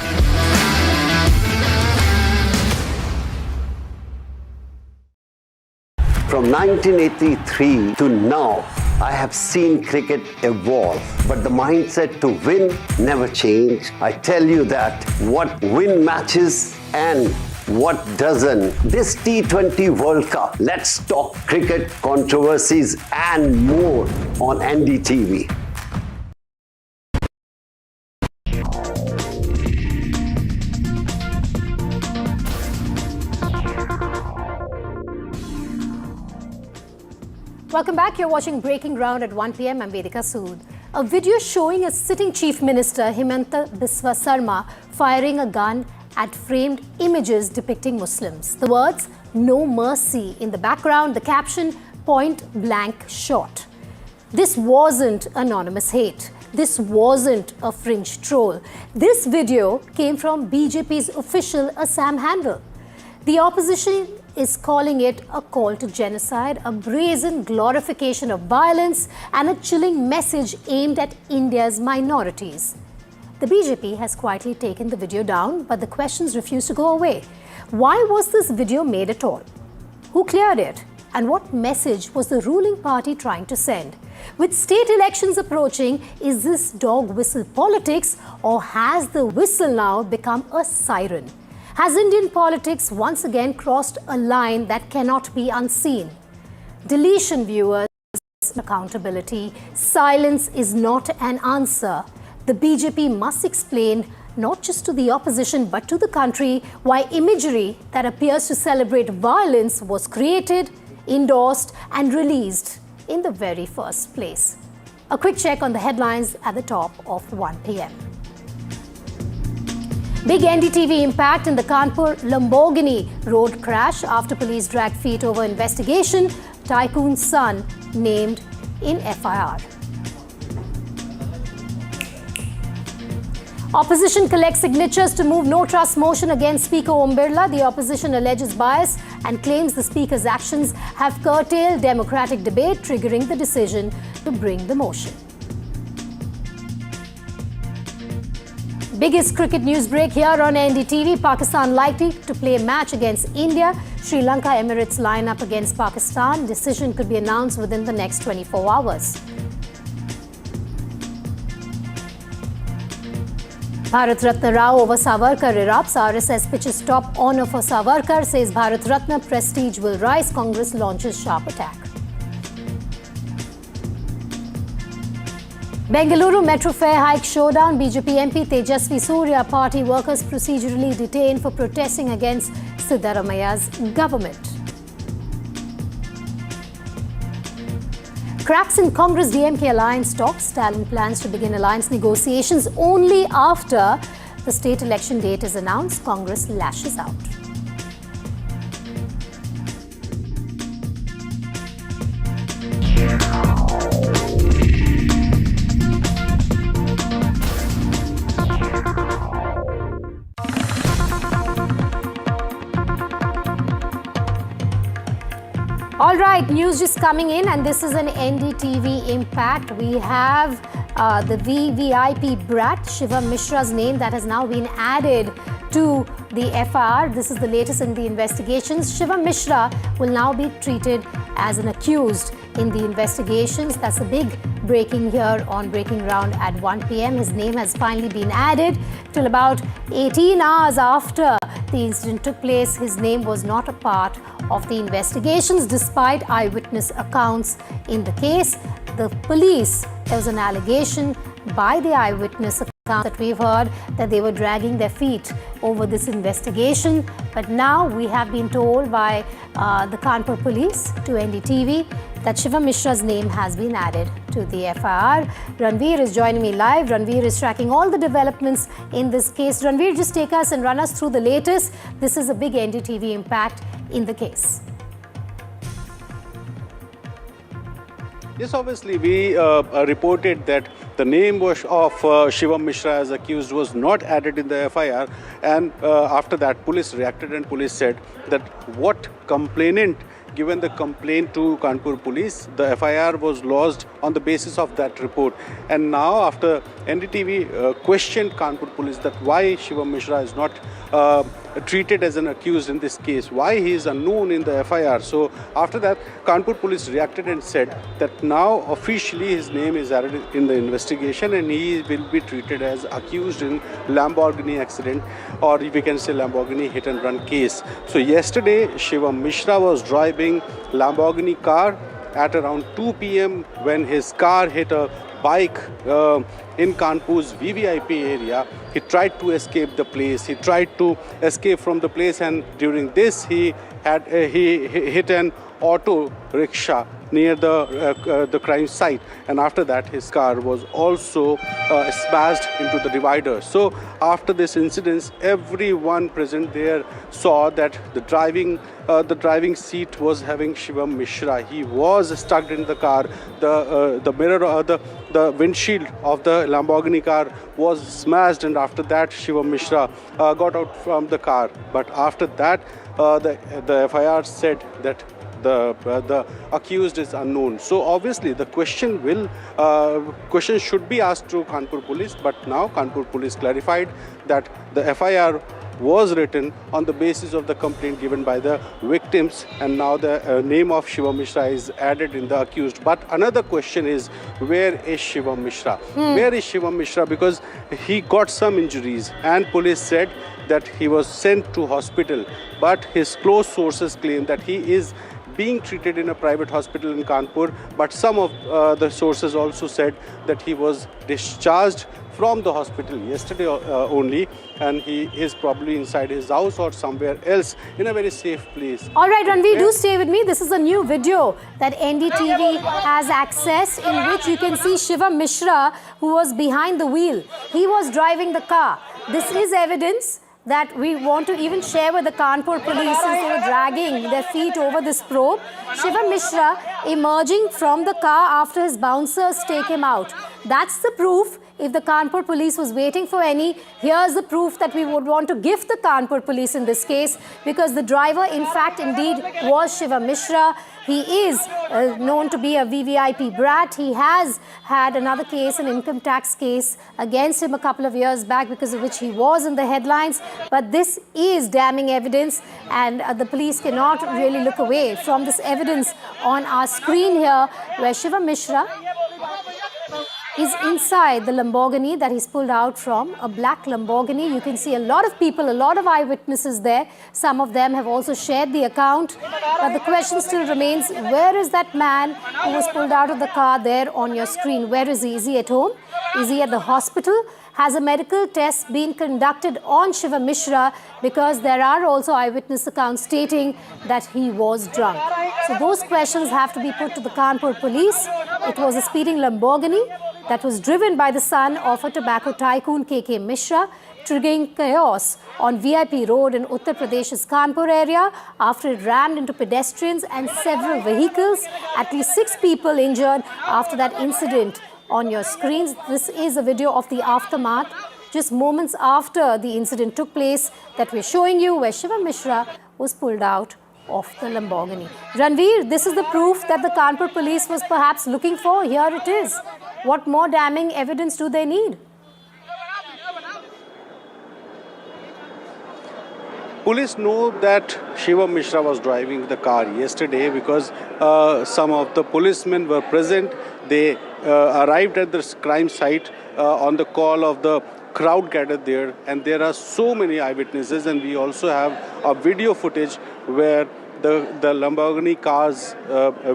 From 1983 to now, I have seen cricket evolve, but the mindset to win never changed. I tell you that what win matches and what doesn't. This T20 World Cup, let's talk cricket, controversies and more on NDTV. Welcome back. You're watching Breaking Ground at 1 p.m. I'm Vedika Sood. A video showing a sitting Chief Minister Himanta Biswa Sarma firing a gun at framed images depicting Muslims. The words, "No mercy" in the background, the caption, "Point blank shot." This wasn't anonymous hate. This wasn't a fringe troll. This video came from BJP's official Assam handle. The opposition is calling it a call to genocide, a brazen glorification of violence, and a chilling message aimed at India's minorities. The BJP has quietly taken the video down, but the questions refuse to go away. Why was this video made at all? Who cleared it? And what message was the ruling party trying to send? With state elections approaching, is this dog whistle politics, or has the whistle now become a siren? Has Indian politics once again crossed a line that cannot be unseen? Deletion, viewers, accountability. Silence is not an answer. The BJP must explain, not just to the opposition but to the country, why imagery that appears to celebrate violence was created, endorsed and released in the very first place. A quick check on the headlines at the top of 1 p.m. Big NDTV impact in the Kanpur Lamborghini road crash after police dragged feet over investigation. Tycoon's son named in FIR. Opposition collects signatures to move no trust motion against Speaker Om Birla. The opposition alleges bias and claims the Speaker's actions have curtailed democratic debate, triggering the decision to bring the motion. Biggest cricket news break here on NDTV. Pakistan likely to play a match against India. Sri Lanka Emirates lineup against Pakistan. Decision could be announced within the next 24 hours. Bharat Ratna Rao over Savarkar erupts. RSS pitches top honour for Savarkar, says Bharat Ratna prestige will rise. Congress launches sharp attack. Bengaluru Metro fare hike showdown. BJP MP Tejasvi Surya party workers procedurally detained for protesting against Siddaramaia's government. Cracks in Congress DMK alliance talks. Stalin plans to begin alliance negotiations only after the state election date is announced. Congress lashes out. All right, news just coming in, and this is an NDTV impact. We have the VVIP brat, Shivam Mishra's name that has now been added to the FIR. This is the latest in the investigations. Shivam Mishra will now be treated as an accused in the investigations. That's a big breaking here on Breaking Ground at 1 p.m. His name has finally been added. Till about 18 hours after the incident took place, his name was not a part of the investigations despite eyewitness accounts in the case. The police, there was an allegation by the eyewitness account that we've heard that they were dragging their feet over this investigation. But now we have been told by the Kanpur police to NDTV that Shivam Mishra's name has been added to the FIR. Ranveer is joining me live. Ranveer is tracking all the developments in this case. Ranveer, just take us and run us through the latest. This is a big NDTV impact in the case. Yes, obviously, we reported that the name of Shivam Mishra as accused was not added in the FIR, and after that, police reacted and police said that what complainant given the complaint to Kanpur police, the FIR was lodged on the basis of that report. And now, after NDTV questioned Kanpur police that why Shivam Mishra is not treated as an accused in this case, why he is unknown in the FIR. So after that, Kanpur police reacted and said that now officially his name is added in the investigation and he will be treated as accused in Lamborghini accident, or we can say Lamborghini hit and run case. So yesterday, Shivam Mishra was driving Lamborghini car at around 2 p.m. when his car hit a bike in Kanpur's VVIP area. He tried to escape the place. He tried to escape from the place, and during this he hit an auto rickshaw near the crime site, and after that his car was also smashed into the divider. So after this incident, everyone present there saw that the driving seat was having Shivam Mishra. He was stuck in the car. The mirror, the windshield of the Lamborghini car was smashed, and after that Shivam Mishra got out from the car. But after that, the FIR said that the accused is unknown. So obviously the question should be asked to Kanpur police, but now Kanpur police clarified that the FIR was written on the basis of the complaint given by the victims, and now the name of Shivam Mishra is added in the accused. But another question is, where is Shivam Mishra? Where is Shivam Mishra? Because he got some injuries and police said that he was sent to hospital, but his close sources claim that he is being treated in a private hospital in Kanpur, but some of the sources also said that he was discharged from the hospital yesterday only, and he is probably inside his house or somewhere else in a very safe place. All right, Ranveer, do stay with me. This is a new video that NDTV has accessed, in which you can see Shivam Mishra, who was behind the wheel. He was driving the car. This is evidence that we want to even share with the Kanpur police, since they were dragging their feet over this probe. Shivam Mishra emerging from the car after his bouncers take him out. That's the proof. If the Kanpur police was waiting for any, here's the proof that we would want to give the Kanpur police in this case, because the driver, in fact, indeed was Shivam Mishra. He is known to be a VVIP brat. He has had another case, an income tax case against him a couple of years back, because of which he was in the headlines. But this is damning evidence, and the police cannot really look away from this evidence on our screen here, where Shivam Mishra is inside the Lamborghini that he's pulled out from, a black Lamborghini. You can see a lot of people, a lot of eyewitnesses there. Some of them have also shared the account. But the question still remains, where is that man who was pulled out of the car there on your screen? Where is he? Is he at home? Is he at the hospital? Has a medical test been conducted on Shivam Mishra? Because there are also eyewitness accounts stating that he was drunk. So those questions have to be put to the Kanpur police. It was a speeding Lamborghini that was driven by the son of a tobacco tycoon, KK Mishra, triggering chaos on VIP Road in Uttar Pradesh's Kanpur area after it rammed into pedestrians and several vehicles. At least 6 people injured after that incident. On your screens, this is a video of the aftermath, just moments after the incident took place, that we're showing you, where Shivam Mishra was pulled out of the Lamborghini. Ranveer, this is the proof that the Kanpur police was perhaps looking for. Here it is. What more damning evidence do they need? Police know that Shivam Mishra was driving the car yesterday because some of the policemen were present. They arrived at the crime site on the call of the crowd gathered there, and there are so many eyewitnesses, and we also have a video footage where the Lamborghini car's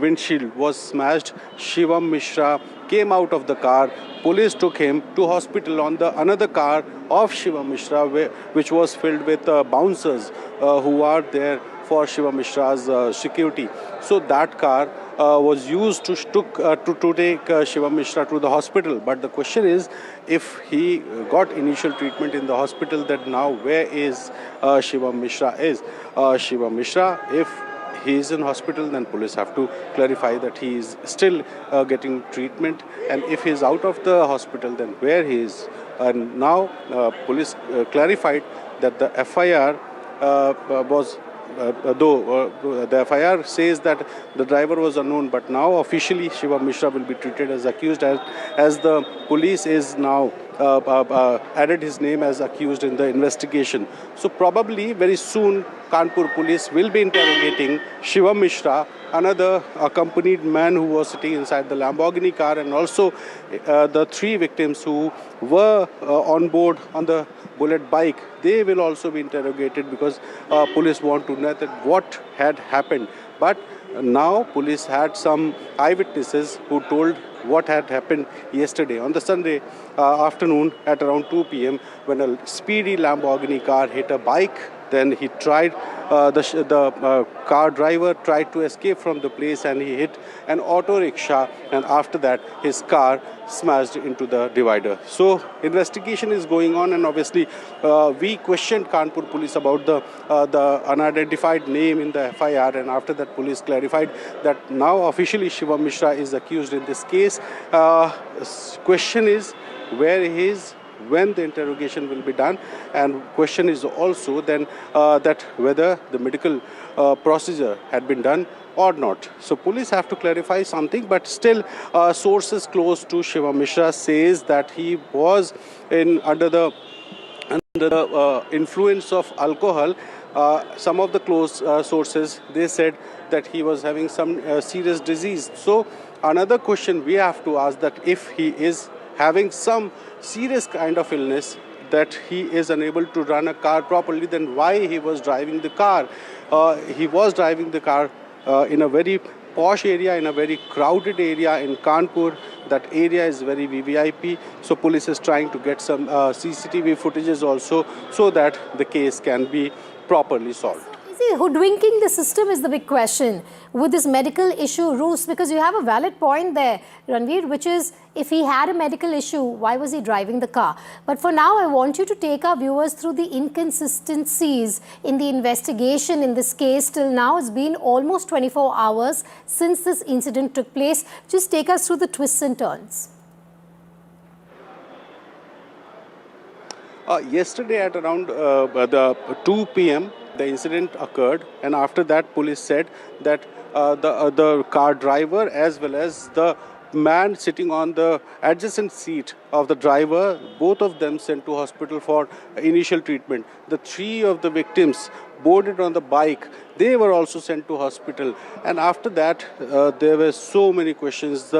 windshield was smashed. Shivam Mishra came out of the car. Police took him to hospital on the another car of Shivam Mishra, which was filled with bouncers who are there for Shivam Mishra's security. So that car was used to take Shivam Mishra to the hospital. But the question is, if he got initial treatment in the hospital, then now where is Shivam Mishra is? Shivam Mishra, if he is in hospital, then police have to clarify that he is still getting treatment. And if he is out of the hospital, then where he is? And now police clarified that the FIR was though the FIR says that the driver was unknown, but now officially Shivam Mishra will be treated as accused, as the police is now added his name as accused in the investigation. So probably very soon Kanpur police will be interrogating Shivam Mishra, another accompanied man who was sitting inside the Lamborghini car, and also the 3 victims who were on board on the bullet bike. They will also be interrogated because police want to know that what had happened. But now police had some eyewitnesses who told what had happened yesterday on the Sunday afternoon at around 2 p.m. when a speedy Lamborghini car hit a bike. Then he tried, the car driver tried to escape from the place, and he hit an auto rickshaw, and after that his car smashed into the divider. So investigation is going on, and obviously we questioned Kanpur police about the unidentified name in the FIR, and after that police clarified that now officially Shivam Mishra is accused in this case. Question is, where he is, when the interrogation will be done, and question is also then that whether the medical procedure had been done or not. So police have to clarify something, but still sources close to Shivam Mishra says that he was under the influence of alcohol. Some of the close sources, they said that he was having some serious disease. So another question we have to ask, that if he is having some serious kind of illness, that he is unable to run a car properly, then why he was driving the car? He was driving the car in a very posh area, in a very crowded area in Kanpur. That area is very VVIP. So police is trying to get some CCTV footages also, so that the case can be properly solved. See, hoodwinking the system is the big question with this medical issue, Roos, because you have a valid point there, Ranveer, which is, if he had a medical issue, why was he driving the car? But for now, I want you to take our viewers through the inconsistencies in the investigation in this case. Till now, it's been almost 24 hours since this incident took place. Just take us through the twists and turns. Yesterday at around the 2 p.m., the incident occurred, and after that police said that the car driver as well as the man sitting on the adjacent seat of the driver, both of them sent to hospital for initial treatment. The 3 of the victims boarded on the bike, they were also sent to hospital. And after that, there were so many questions.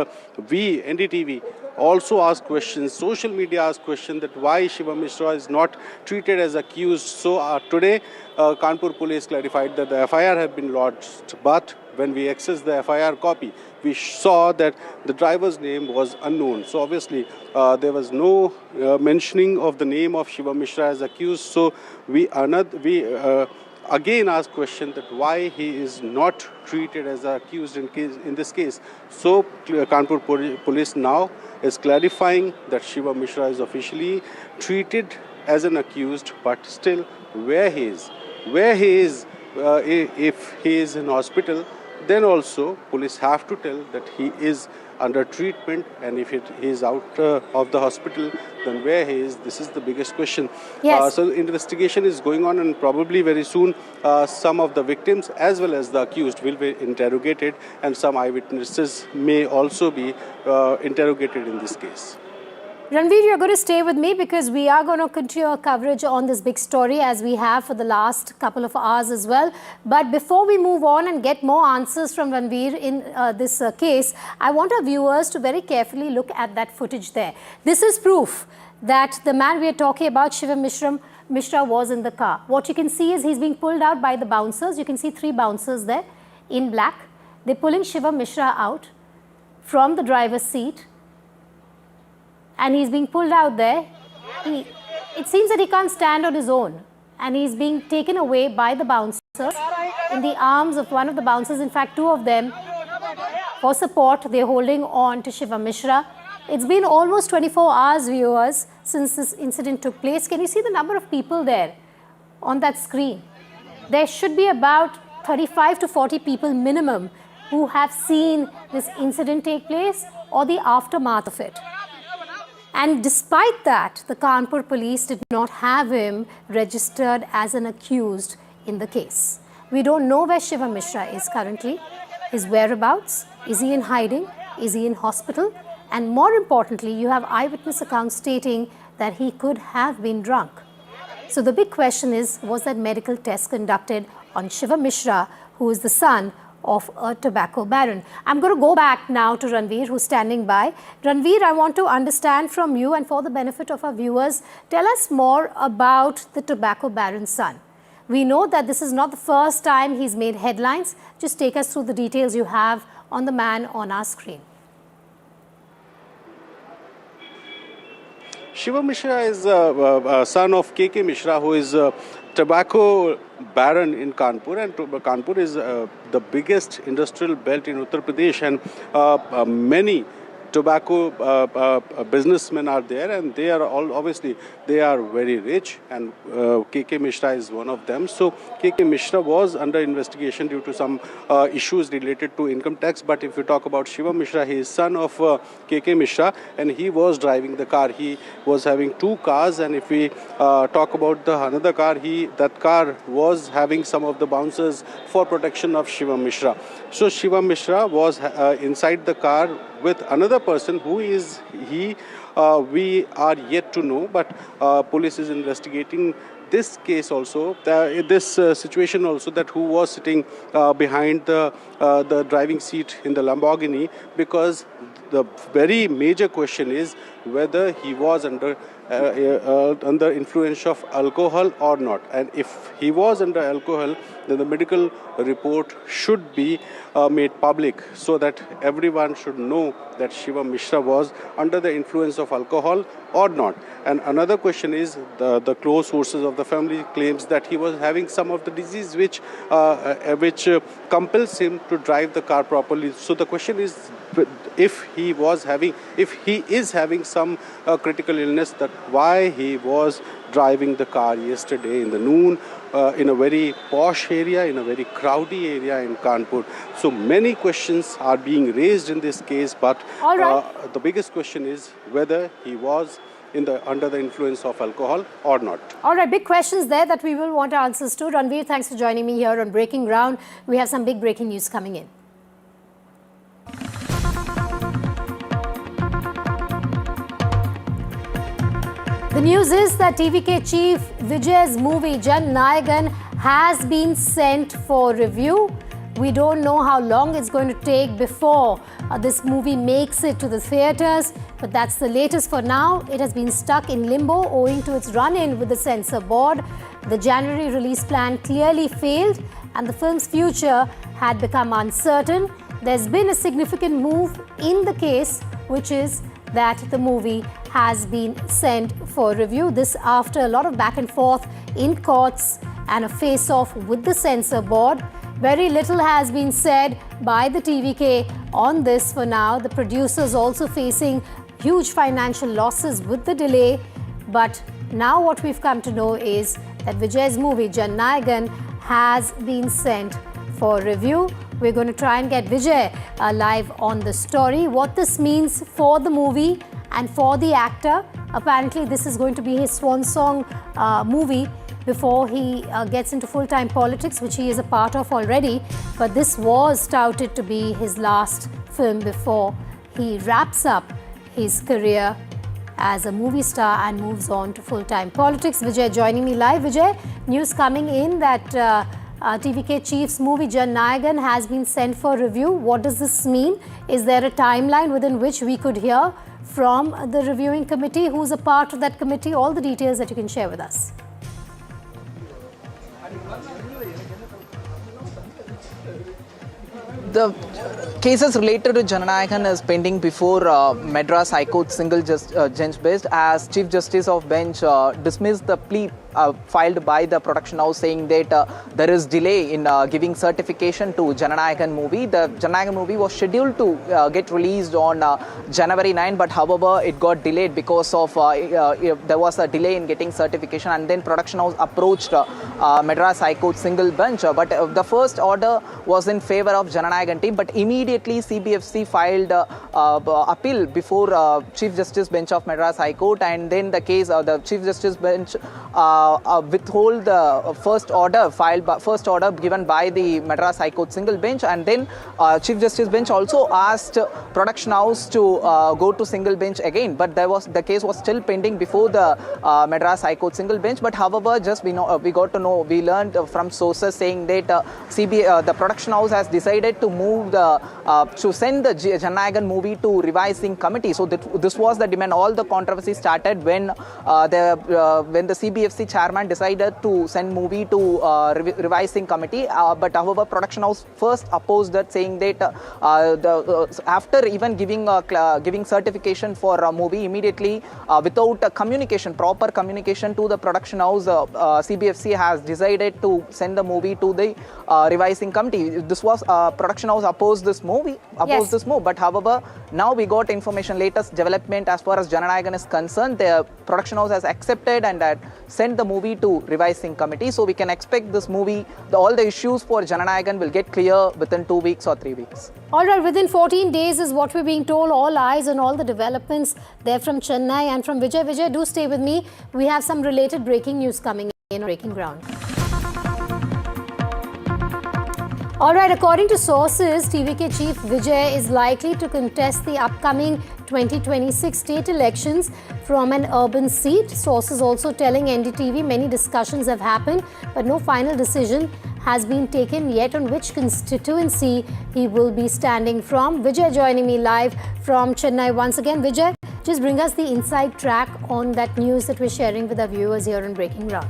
We, NDTV, also asked questions. Social media asked questions that why Shivam Mishra is not treated as accused. So today, Kanpur police clarified that the FIR had been lodged, but when we accessed the FIR copy, we saw that the driver's name was unknown. So obviously, there was no mentioning of the name of Shivam Mishra as accused. So we again asked question that why he is not treated as accused in this case. So Kanpur police now is clarifying that Shivam Mishra is officially treated as an accused, but still where he is, if he is in hospital, then also police have to tell that he is under treatment, and if he is out of the hospital, then where he is, this is the biggest question. Yes. So investigation is going on, and probably very soon some of the victims as well as the accused will be interrogated, and some eyewitnesses may also be interrogated in this case. Ranveer, you're going to stay with me because we are going to continue our coverage on this big story as we have for the last couple of hours as well. But before we move on and get more answers from Ranveer in this case, I want our viewers to very carefully look at that footage there. This is proof that the man we are talking about, Shivam Mishra, was in the car. What you can see is he's being pulled out by the bouncers. You can see 3 bouncers there in black. They're pulling Shivam Mishra out from the driver's seat. And he's being pulled out there. It seems that he can't stand on his own. And he's being taken away by the bouncers in the arms of one of the bouncers. In fact, 2 of them, for support, they're holding on to Shivam Mishra. It's been almost 24 hours, viewers, since this incident took place. Can you see the number of people there on that screen? There should be about 35 to 40 people minimum who have seen this incident take place or the aftermath of it. And despite that, the Kanpur police did not have him registered as an accused in the case. We don't know where Shivam Mishra is currently, his whereabouts. Is he in hiding? Is he in hospital? And more importantly, you have eyewitness accounts stating that he could have been drunk. So the big question is, was that medical test conducted on Shivam Mishra, who is the son of a tobacco baron? I'm going to go back now to Ranveer, who's standing by. Ranveer, I want to understand from you, and for the benefit of our viewers, tell us more about the tobacco baron's son. We know that this is not the first time he's made headlines. Just take us through the details you have on the man on our screen. Shivam Mishra is a son of KK Mishra, who is a tobacco baron in Kanpur, and Kanpur is the biggest industrial belt in Uttar Pradesh, and many tobacco businessmen are there, and they are all obviously they are very rich, and KK Mishra is one of them. So KK Mishra was under investigation due to some issues related to income tax. But if you talk about Shivam Mishra, he is son of KK Mishra, and he was driving the car. He was having 2 cars, and if we talk about the another car, that car was having some of the bouncers for protection of Shivam Mishra. So Shivam Mishra was inside the car with another person. Who is he? We are yet to know, but police is investigating this case also, this situation also, that who was sitting behind the driving seat in the Lamborghini, because the very major question is whether he was under influence of alcohol or not. And if he was under alcohol, then the medical report should be made public, so that everyone should know that Shivam Mishra was under the influence of alcohol or not. And another question is, the close sources of the family claims that he was having some of the disease which compels him to drive the car properly. So the question is, if he is having some critical illness, that why he was driving the car yesterday in the noon in a very posh area, in a very crowded area in Kanpur. So many questions are being raised in this case, but the biggest question is whether he was under the influence of alcohol or not. All right, big questions there that we will want answers to. Ranveer, thanks for joining me here on Breaking Ground. We have some big breaking news coming in. The news is that TVK chief Vijay's movie Jan Nayagan has been sent for review. We don't know how long it's going to take before this movie makes it to the theatres, but that's the latest for now. It has been stuck in limbo owing to its run-in with the censor board. The January release plan clearly failed, and the film's future had become uncertain. There's been a significant move in the case, which is that the movie has been sent for review. This after a lot of back and forth in courts and a face-off with the censor board. Very little has been said by the TVK on this for now. The producers also facing huge financial losses with the delay. But now what we've come to know is that Vijay's movie Jan Nayagan has been sent for review. We're going to try and get Vijay live on the story. What this means for the movie and for the actor. Apparently this is going to be his swan song movie before he gets into full-time politics, which he is a part of already. But this was touted to be his last film before he wraps up his career as a movie star and moves on to full-time politics. Vijay joining me live. Vijay, news coming in that TVK chief's movie Jan Nayagan has been sent for review. What does this mean? Is there a timeline within which we could hear from the reviewing committee? Who's a part of that committee? All the details that you can share with us. The cases related to Jan Nayagan is pending before Madras High Court single bench based, as Chief Justice of Bench dismissed the plea filed by the production house, saying that there is delay in giving certification to Jan Nayagan movie. The Jan Nayagan movie was scheduled to get released on January 9, but however it got delayed because of there was a delay in getting certification, and then production house approached Madras High Court single bench. But the first order was in favor of Jan Nayagan team, but immediately CBFC filed appeal before Chief Justice Bench of Madras High Court, and then the case the Chief Justice Bench withhold the first order given by the Madras High Court single bench, and then Chief Justice Bench also asked production house to go to single bench again, but the case was still pending before the Madras High Court single bench. But however, we learned from sources saying that the production house has decided to move to send the Jan Nayagan movie to revising committee. So this was the demand. All the controversy started when the CBFC chairman decided to send movie to revising committee. But however, production house first opposed that, saying that after even giving certification for a movie, immediately without proper communication to the production house, CBFC has decided to send the movie to the revising committee. This was production house opposed oppose this move. But however, now we got information, latest development as far as Jananayagan is concerned. The production house has accepted and had sent the movie to revising committee. So we can expect this movie, all the issues for Jananayagan will get clear within 2 weeks or 3 weeks. All right, within 14 days is what we're being told. All eyes on all the developments there from Chennai and from Vijay. Vijay, do stay with me. We have some related breaking news coming in on Breaking Ground. All right, according to sources, TVK chief Vijay is likely to contest the upcoming 2026 state elections from an urban seat. Sources also telling NDTV many discussions have happened, but no final decision has been taken yet on which constituency he will be standing from. Vijay joining me live from Chennai once again. Vijay, just bring us the inside track on that news that we're sharing with our viewers here on Breaking Ground.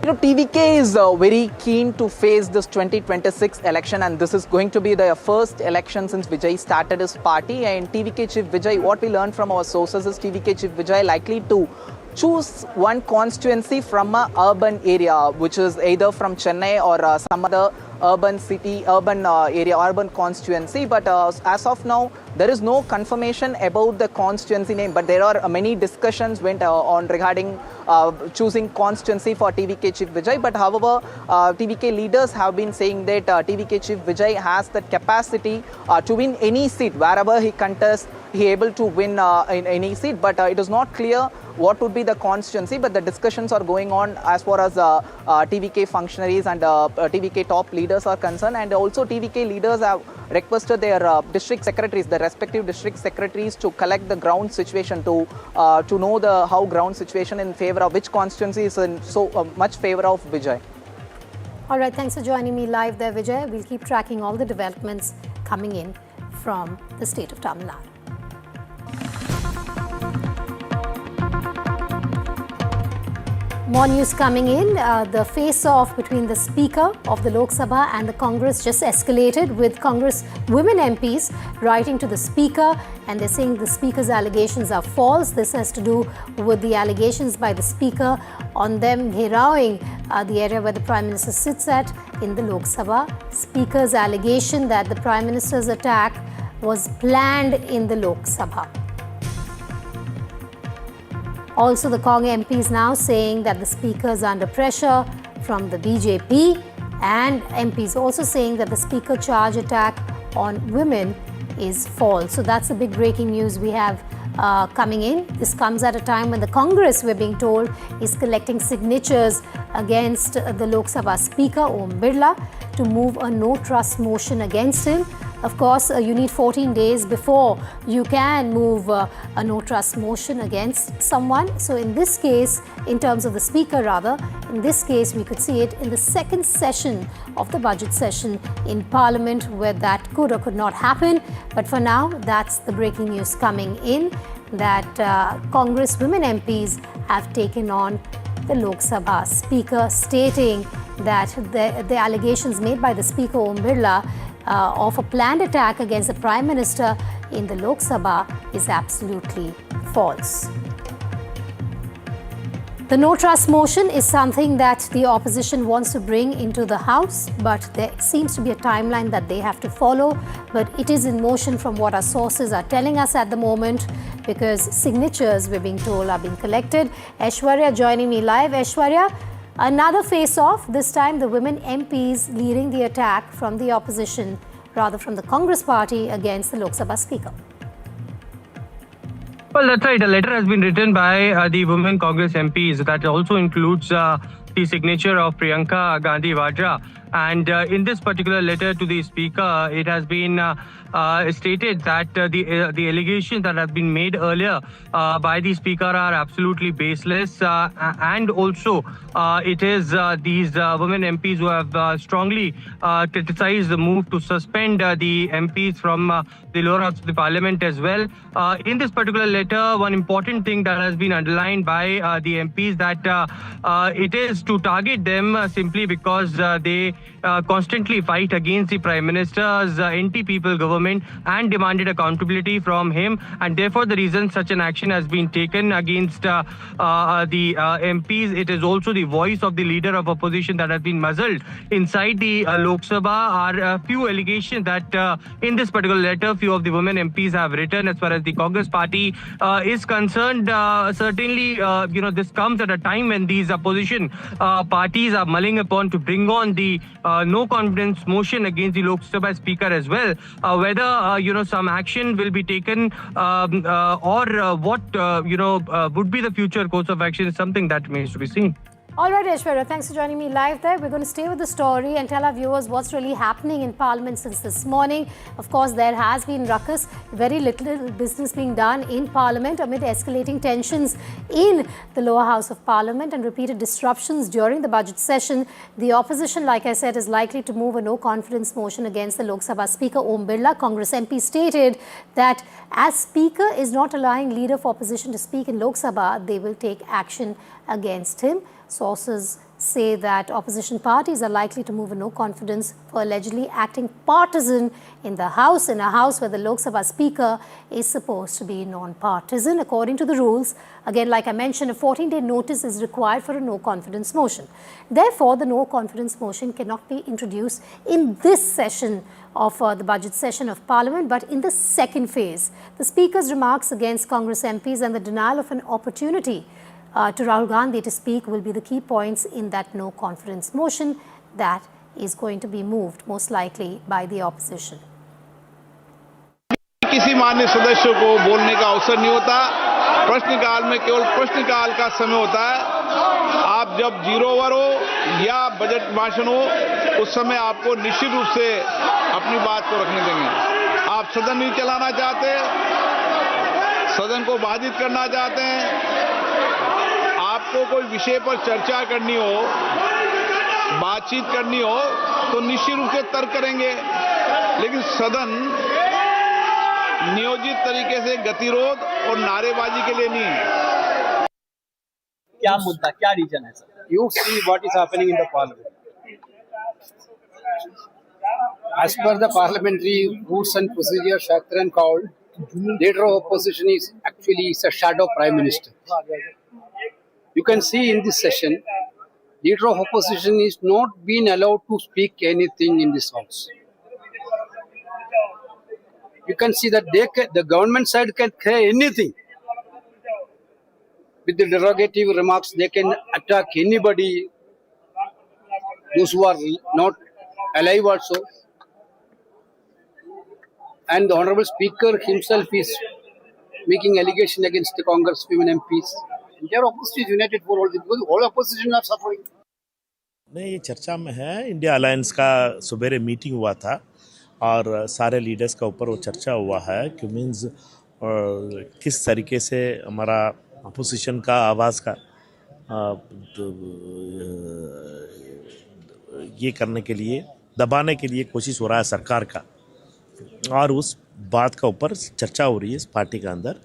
TVK is very keen to face this 2026 election, and this is going to be their first election since Vijay started his party. And TVK chief Vijay, what we learned from our sources is TVK chief Vijay likely to choose one constituency from an urban area, which is either from Chennai or some other urban city, urban area, urban constituency. But as of now, there is no confirmation about the constituency name. But there are many discussions went on regarding choosing constituency for TVK chief Vijay. But however, TVK leaders have been saying that TVK chief Vijay has the capacity to win any seat wherever he contests. He able to win in any seat, but it is not clear what would be the constituency. But the discussions are going on as far as TVK functionaries and TVK top leaders are concerned, and also TVK leaders have requested their district secretaries, the respective district secretaries, to collect the ground situation to know the how ground situation in favor of which constituency is in so much favor of Vijay. All right, thanks for joining me live there, Vijay. We'll keep tracking all the developments coming in from the state of Tamil Nadu. More news coming in. The face-off between the Speaker of the Lok Sabha and the Congress just escalated, with Congress women MPs writing to the Speaker, and they're saying the Speaker's allegations are false. This has to do with the allegations by the Speaker on them ghirawing the area where the Prime Minister sits at in the Lok Sabha. Speaker's allegation that the Prime Minister's attack was planned in the Lok Sabha. Also, the Cong MPs now saying that the Speaker is under pressure from the BJP, and MPs also saying that the Speaker charge attack on women is false. So that's the big breaking news we have coming in. This comes at a time when the Congress, we're being told, is collecting signatures against the Lok Sabha Speaker Om Birla to move a no-trust motion against him. Of course, you need 14 days before you can move a no-trust motion against someone. So in this case, in terms of the Speaker rather, in this case we could see it in the second session of the budget session in Parliament, where that could or could not happen. But for now, that's the breaking news coming in, that Congress women MPs have taken on the Lok Sabha Speaker, stating that the allegations made by the Speaker Om Birla of a planned attack against the Prime Minister in the Lok Sabha is absolutely false. The no-trust motion is something that the opposition wants to bring into the House, but there seems to be a timeline that they have to follow. But it is in motion from what our sources are telling us at the moment, because signatures, we're being told, are being collected. Aishwarya joining me live. Aishwarya, another face-off, this time the women MPs leading the attack from the opposition, rather from the Congress party, against the Lok Sabha Speaker. Well, that's right. A letter has been written by the women Congress MPs. That also includes the signature of Priyanka Gandhi Vadra. And in this particular letter to the Speaker, it has been stated that the allegations that have been made earlier by the Speaker are absolutely baseless. And also, it is these women MPs who have strongly criticized the move to suspend the MPs from the lower house of the Parliament as well. In this particular letter, one important thing that has been underlined by the MPs, that it is to target them simply because they constantly fight against the Prime Minister's anti-people government and demanded accountability from him. And therefore, the reason such an action has been taken against the MPs, it is also the voice of the leader of opposition that has been muzzled inside the Lok Sabha. Are a few allegations that in this particular letter, few of the women MPs have written. As far as the Congress party is concerned, certainly, this comes at a time when these opposition parties are mulling upon to bring on the no confidence motion against the Lok Sabha Speaker as well. Whether some action will be taken or what would be the future course of action is something that remains to be seen. All right, Aishwarya, thanks for joining me live there. We're going to stay with the story and tell our viewers what's really happening in Parliament since this morning. Of course, there has been ruckus, very little business being done in Parliament amid escalating tensions in the lower house of Parliament and repeated disruptions during the budget session. The opposition, like I said, is likely to move a no-confidence motion against the Lok Sabha Speaker Om Birla. Congress MP stated that as Speaker is not allowing Leader of Opposition to speak in Lok Sabha, they will take action against him. Sources say that opposition parties are likely to move a no-confidence for allegedly acting partisan in the House, in a House where the Lok Sabha Speaker is supposed to be non-partisan. According to the rules, again, like I mentioned, a 14-day notice is required for a no-confidence motion. Therefore, the no-confidence motion cannot be introduced in this session of the budget session of Parliament, but in the second phase. The Speaker's remarks against Congress MPs and the denial of an opportunity to Rahul Gandhi to speak will be the key points in that no-confidence motion that is going to be moved, most likely by the opposition. किसी मान्य सदस्य को बोलने का अवसर नहीं होता। प्रश्नकाल में केवल प्रश्नकाल का समय होता है। आप जब जीरो ओवर हो या बजट भाषण हो, उस समय आपको निश्चित रूप से अपनी बात को रखने देंगे। आप सदन नहीं चलाना चाहते, सदन को बाधित करना चाहते हैं, आपको कोई विषय पर चर्चा करनी हो, बातचीत करनी हो, तो निश्चित रूप से तर्क करेंगे, लेकिन सदन नियोजित तरीके से गतिरोध और नारेबाजी के लिए नहीं है। क्या मुद्दा, क्या रीजन है sir? You see what is happening in the parliament. As per the parliamentary rules and procedures, Shastran and called, leader of opposition is actually a shadow prime minister. You can see in this session, leader of opposition is not being allowed to speak anything in this house. You can see that the government side can say anything. With the derogative remarks, they can attack anybody, those who are not alive also. And the Honorable Speaker himself is making allegation against the Congress women MPs. Their opposition is united for all this, because all opposition are suffering. नहीं, ये चर्चा में है। India alliance का सुबह meeting हुआ था और सारे लीडर्स का ऊपर वो चर्चा हुआ है कि मीन्स किस तरीके से हमारा अपोजिशन का आवाज़ का ये करने के लिए, दबाने के लिए कोशिश हो रहा है सरकार का, और उस बात का ऊपर चर्चा हो रही है इस पार्टी के अंदर,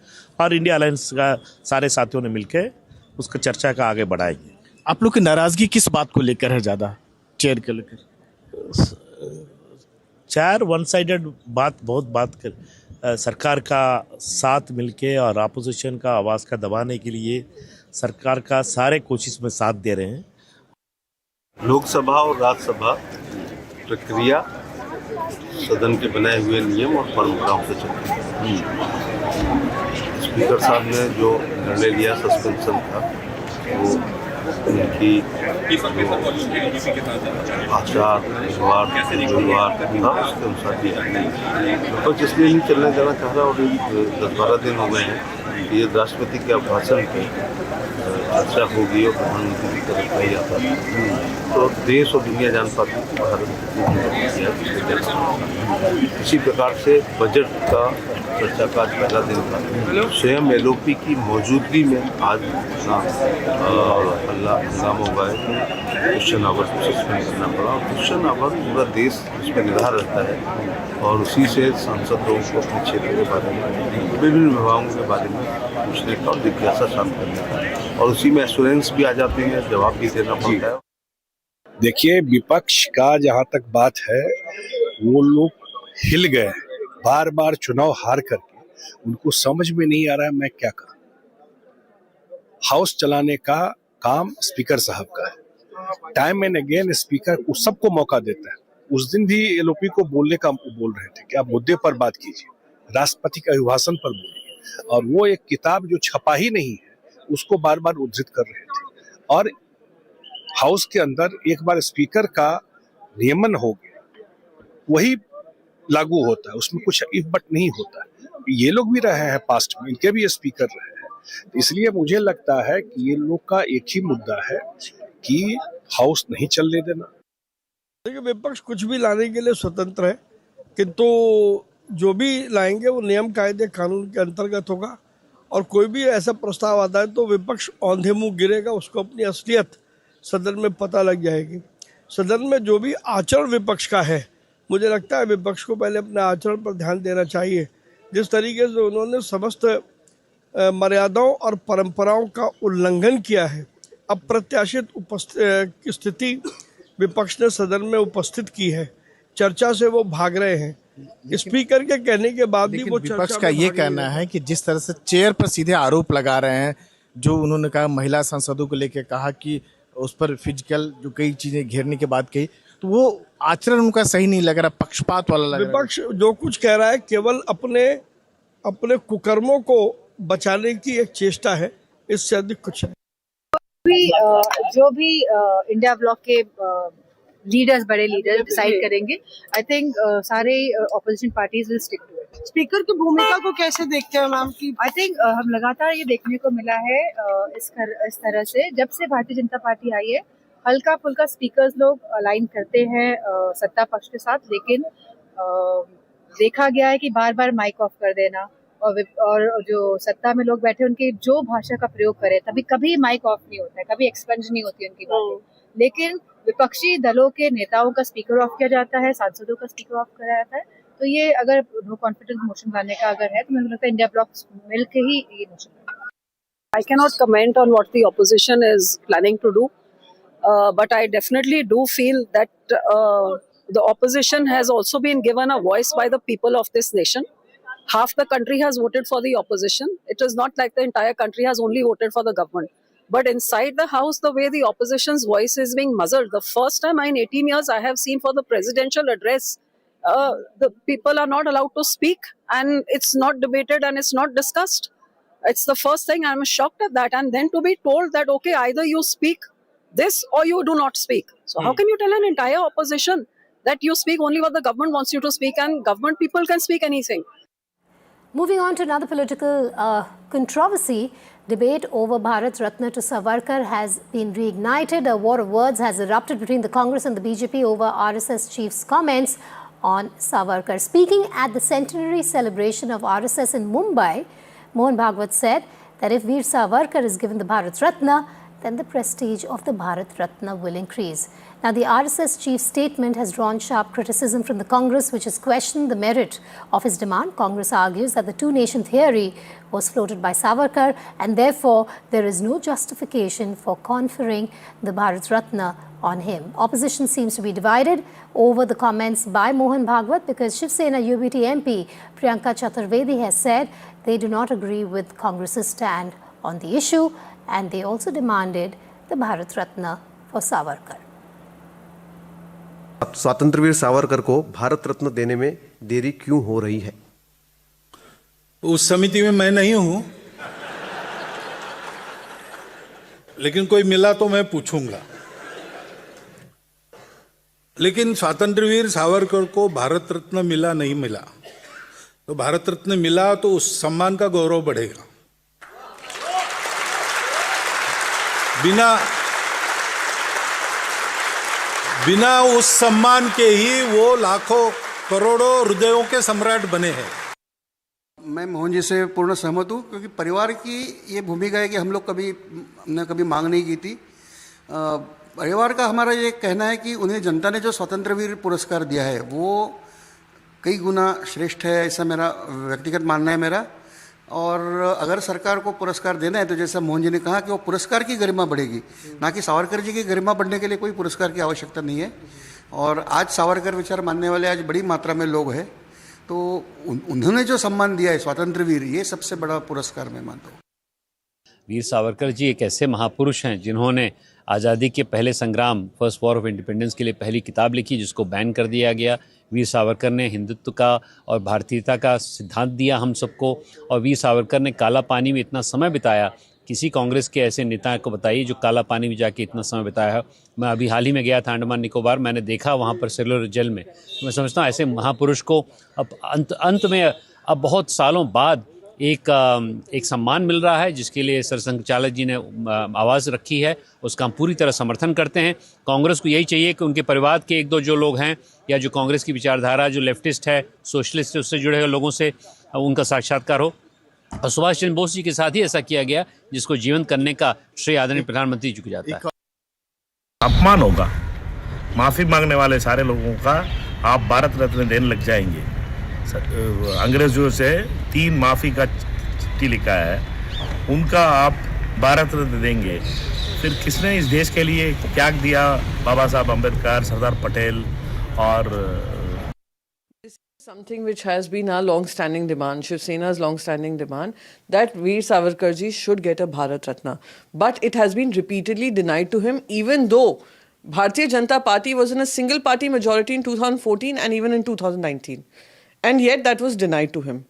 और इंडिया अलायंस का सारे साथियों ने मिलकर उसका चर्चा का आगे बढ़ाएंगे। आप लोग की नाराजगी किस बात को लेकर है ज़्यादा, चेयर के लेकर? चेयर वन साइडेड बात कर सरकार का साथ मिलके और अपोजिशन का आवाज़ का दबाने के लिए सरकार का सारे कोशिश में साथ दे रहे हैं। लोकसभा और राज्यसभा प्रक्रिया सदन के बनाए हुए नियम और परंपराओं से चलती है। स्पीकर साहब ने जो निर्णय लिया सस्पेंशन का, वो उनकी आचार व्यवहार था, उसके अनुसार दिया। विपक्ष इसलिए नहीं चलने देना चाह रहा, और 10-12 दिन हो गए हैं ये राष्ट्रपति के भाषण की चर्चा होगी और प्रधानमंत्री की तरफ नहीं आता, तो देश और दुनिया जान पाती कि भारत इसी प्रकार से बजट का चर्चा का आज पहला दिन था। स्वयं LOP की मौजूदगी में आज हंगामा हुआ है कि क्वेश्चन आवर को सस्पेंड करना पड़ा, और क्वेश्चन आवर पूरा देश इसमें निगाह रहता है, और उसी से सांसद लोगों को अपने क्षेत्र के बारे में, विभिन्न विभागों के बारे में पूछने का और जिज्ञासा शांत करने का, और उसी में एश्योरेंस भी आ जाती है, जवाब भी देना पड़ता है। देखिए, विपक्ष का जहां तक बात है, वो लोग हिल गए, बार बार चुनाव हार करके उनको समझ में नहीं आ रहा है मैं क्या करूं। हाउस चलाने का काम स्पीकर साहब का है। टाइम एंड अगेन स्पीकर उस सबको मौका देता है। उस दिन भी एलओपी को बोलने का बोल रहे थे कि आप मुद्दे पर बात कीजिए, राष्ट्रपति के अभिभाषण पर बोलिए, और वो एक किताब जो छपा ही नहीं है उसको बार बार उद्धृत कर रहे थे। और हाउस के अंदर एक बार स्पीकर का नियमन हो गया, वही लागू होता है, उसमें कुछ इफ बट नहीं होता। ये लोग भी रहे हैं पास्ट में, इनके भी स्पीकर रहे हैं। इसलिए मुझे लगता है कि ये लोग का एक ही मुद्दा है कि हाउस नहीं चलने देना। देखिए, विपक्ष कुछ भी लाने के लिए स्वतंत्र है, किंतु जो भी लाएंगे वो नियम कायदे कानून के अंतर्गत होगा। और कोई भी ऐसा प्रस्ताव आता है तो विपक्ष औंधे मुंह गिरेगा, उसको अपनी असलियत सदन में पता लग जाएगी। सदन में जो भी आचरण विपक्ष का है, मुझे लगता है विपक्ष को पहले अपने आचरण पर ध्यान देना चाहिए। जिस तरीके से उन्होंने समस्त मर्यादाओं और परंपराओं का उल्लंघन किया है, अप्रत्याशित स्थिति विपक्ष ने सदन में उपस्थित की है, चर्चा से वो भाग रहे हैं। स्पीकर के कहने के बाद भी वो विपक्ष का ये कहना है कि जिस तरह से चेयर पर सीधे आरोप लगा रहे हैं, जो उन्होंने कहा महिला सांसदों को लेकर कहा कि उस पर फिजिकल जो कई चीजें घेरने के बाद कही, तो वो आचरण उनका सही नहीं लग रहा, पक्षपात वाला लग रहा है। विपक्ष जो कुछ कह रहा है केवल अपने कुकर्मों को बचाने की एक चेष्टा है, इससे अधिक कुछ नहीं। जो भी इंडिया ब्लॉक के लीडर्स, बड़े लीडर्स डिसाइड करेंगे, आई थिंक सारे opposition parties will stick to it. Speaker की भूमिका को कैसे देखते हैं मैम? की आई थिंक हम लगातार ये देखने को मिला है इस तरह से जब से भारतीय जनता पार्टी आई है, हल्का फुल्का स्पीकर्स लोग अलाइन करते हैं सत्ता पक्ष के साथ, लेकिन देखा गया है कि बार बार माइक ऑफ कर देना और जो सत्ता में लोग बैठे उनकी जो भाषा का प्रयोग करें, तभी कभी माइक ऑफ नहीं होता है, कभी एक्सपेंज नहीं होती उनकी बातें। लेकिन विपक्षी दलों के नेताओं का स्पीकर ऑफ किया जाता है, सांसदों का स्पीकर ऑफ किया जाता है। तो ये अगर नो कॉन्फिडेंस मोशन लाने का अगर है, तो मुझे लगता है इंडिया ब्लॉक मिल के ही ये motion. I cannot comment on what the opposition is planning to do, but I definitely do feel that the opposition has also been given a voice by the people of this nation. Half the country has voted for the opposition. It is not like the entire country has only voted for the government. But inside the house, the way the opposition's voice is being muzzled, the first time in 18 years I have seen for the presidential address, the people are not allowed to speak, and it's not debated and it's not discussed. It's the first thing. I'm shocked at that. And then to be told that, okay, either you speak this or you do not speak. So how can you tell an entire opposition that you speak only what the government wants you to speak, and government people can speak anything? Moving on to another political controversy, debate over Bharat Ratna to Savarkar has been reignited. A war of words has erupted between the Congress and the BJP over RSS chief's comments on Savarkar. Speaking at the centenary celebration of RSS in Mumbai, Mohan Bhagwat said that if Veer Savarkar is given the Bharat Ratna, then the prestige of the Bharat Ratna will increase. Now, the RSS chief's statement has drawn sharp criticism from the Congress, which has questioned the merit of his demand. Congress argues that the two-nation theory was floated by Savarkar, and therefore there is no justification for conferring the Bharat Ratna on him. Opposition seems to be divided over the comments by Mohan Bhagwat, because Shiv Sena UBT MP Priyanka Chaturvedi has said they do not agree with Congress's stand on the issue, and they also demanded the Bharat Ratna for Savarkar. स्वतंत्रवीर सावरकर को भारत रत्न देने में देरी क्यों हो रही है? उस समिति में मैं नहीं हूं, लेकिन कोई मिला तो मैं पूछूंगा। लेकिन स्वतंत्रवीर सावरकर को भारत रत्न मिला नहीं मिला, तो भारत रत्न मिला तो उस सम्मान का गौरव बढ़ेगा। बिना उस सम्मान के ही वो लाखों करोड़ों हृदयों के सम्राट बने हैं। मैं मोहन जी से पूर्ण सहमत हूँ, क्योंकि परिवार की ये भूमिका है कि हम लोग हमने कभी मांग नहीं की थी। परिवार का हमारा ये कहना है कि उन्हें जनता ने जो स्वतंत्रवीर पुरस्कार दिया है वो कई गुना श्रेष्ठ है, ऐसा मेरा व्यक्तिगत मानना है मेरा। और अगर सरकार को पुरस्कार देना है तो जैसा मोहन जी ने कहा कि वो पुरस्कार की गरिमा बढ़ेगी, ना कि सावरकर जी की गरिमा बढ़ने के लिए कोई पुरस्कार की आवश्यकता नहीं है। और आज सावरकर विचार मानने वाले आज बड़ी मात्रा में लोग हैं, तो उन्होंने जो सम्मान दिया है स्वतंत्र वीर, ये सबसे बड़ा पुरस्कार मैं मानता हूँ। वीर सावरकर जी एक ऐसे महापुरुष हैं जिन्होंने आज़ादी के पहले संग्राम, फर्स्ट वॉर ऑफ इंडिपेंडेंस के लिए पहली किताब लिखी जिसको बैन कर दिया गया। वीर सावरकर ने हिंदुत्व का और भारतीयता का सिद्धांत दिया हम सबको, और वीर सावरकर ने काला पानी में इतना समय बिताया। किसी कांग्रेस के ऐसे नेता को बताइए जो काला पानी में जाके इतना समय बिताया है। मैं अभी हाल ही में गया था अंडमान निकोबार, मैंने देखा वहाँ पर सेलुलर जेल में। मैं समझता हूँ ऐसे महापुरुष को अब अंत में अब बहुत सालों बाद एक सम्मान मिल रहा है, जिसके लिए सरसंघचालक जी ने आवाज़ रखी है, उसका हम पूरी तरह समर्थन करते हैं। कांग्रेस को यही चाहिए कि उनके परिवार के एक दो जो लोग हैं या जो कांग्रेस की विचारधारा जो लेफ्टिस्ट है, सोशलिस्ट है, उससे जुड़े हुए लोगों से उनका साक्षात्कार हो। और सुभाष चंद्र बोस जी के साथ ही ऐसा किया गया, जिसको जीवंत करने का श्रेय आदरणीय प्रधानमंत्री जी को जाता है। अपमान होगा माफ़ी मांगने वाले सारे लोगों का, आप भारत रत्न देने लग जाएंगे। अंग्रेजों से 3 माफ़ी का चिट्ठी लिखा है, उनका आप भारत रत्न देंगे। फिर किसने इस देश के लिए त्याग दिया? बाबा साहब अम्बेडकर, सरदार पटेल। और something which has been our long-standing demand, Shiv Sena's long-standing demand, that Veer Savarkar ji should get a Bharat Ratna. But it has been repeatedly denied to him, even though Bharatiya Janata Party was in a single party majority in 2014 and even in 2019. And yet that was denied to him.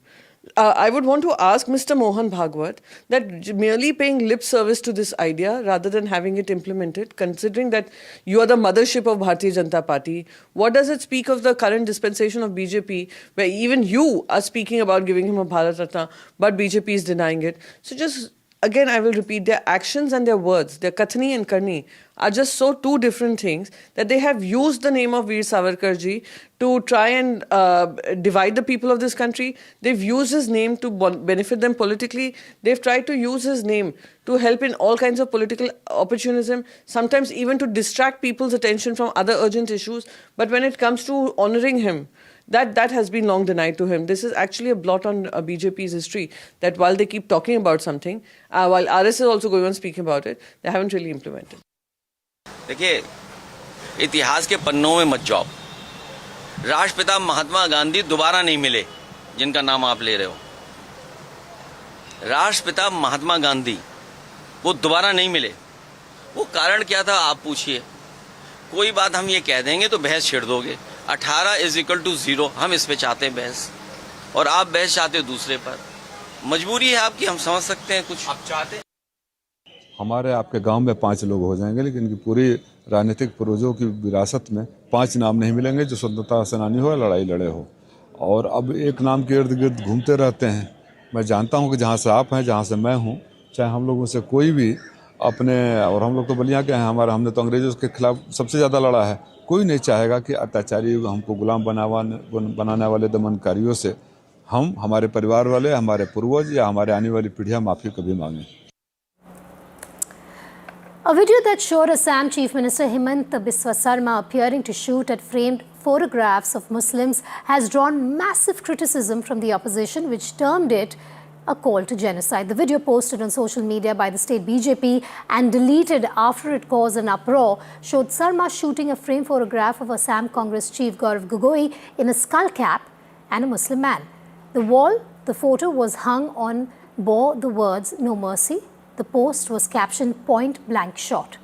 I would want to ask Mr. Mohan Bhagwat that merely paying lip service to this idea rather than having it implemented, considering that you are the mothership of Bharatiya Janata Party, what does it speak of the current dispensation of BJP, where even you are speaking about giving him a Bharat Ratna, but BJP is denying it? So just again, I will repeat, their actions and their words, their kathni and karni, are just so two different things that they have used the name of Veer Savarkar ji to try and divide the people of this country. They've used his name to benefit them politically. They've tried to use his name to help in all kinds of political opportunism, sometimes even to distract people's attention from other urgent issues. But when it comes to honoring him, that has been long denied to him. This is actually a blot on BJP's history, that while they keep talking about something, while RS is also going on speaking about it, they haven't really implemented. देखिए, इतिहास के पन्नों में मत जाओ। राष्ट्रपिता महात्मा गांधी दोबारा नहीं मिले, जिनका नाम आप ले रहे हो। राष्ट्रपिता महात्मा गांधी वो दोबारा नहीं मिले। वो कारण क्या था आप पूछिए। कोई बात हम ये कह देंगे तो बहस छेड़ दोगे। 18 = 0, हम इस पे चाहते हैं बहस, और आप बहस चाहते हो दूसरे पर। मजबूरी है आपकी, हम समझ सकते हैं, कुछ आप चाहते हैं। हमारे आपके गांव में 5 लोग हो जाएंगे, लेकिन इनकी पूरी राजनीतिक पूर्वजों की विरासत में 5 नाम नहीं मिलेंगे जो स्वतंत्रता सेनानी हो या लड़ाई लड़े हो। और अब एक नाम के इर्द गिर्द घूमते रहते हैं। मैं जानता हूं कि जहां से आप हैं, जहां से मैं हूं, चाहे हम लोगों से कोई भी अपने, और हम लोग तो बलिया के हैं, हमने तो अंग्रेजों के खिलाफ सबसे ज़्यादा लड़ा है। कोई नहीं चाहेगा कि अत्याचारी हमको गुलाम बनाने वाले दमनकारियों से हम, हमारे परिवार वाले, हमारे पूर्वज या हमारे आने वाली पीढ़ियाँ माफ़ी कभी मांगें। A video that showed Assam Chief Minister Himanta Biswa Sarma appearing to shoot at framed photographs of Muslims has drawn massive criticism from the opposition, which termed it a call to genocide. The video, posted on social media by the state BJP and deleted after it caused an uproar, showed Sarma shooting a framed photograph of Assam Congress Chief Gaurav Gogoi in a skull cap and a Muslim man. The photo was hung on bore the words "No Mercy." The post was captioned "Point Blank Shot."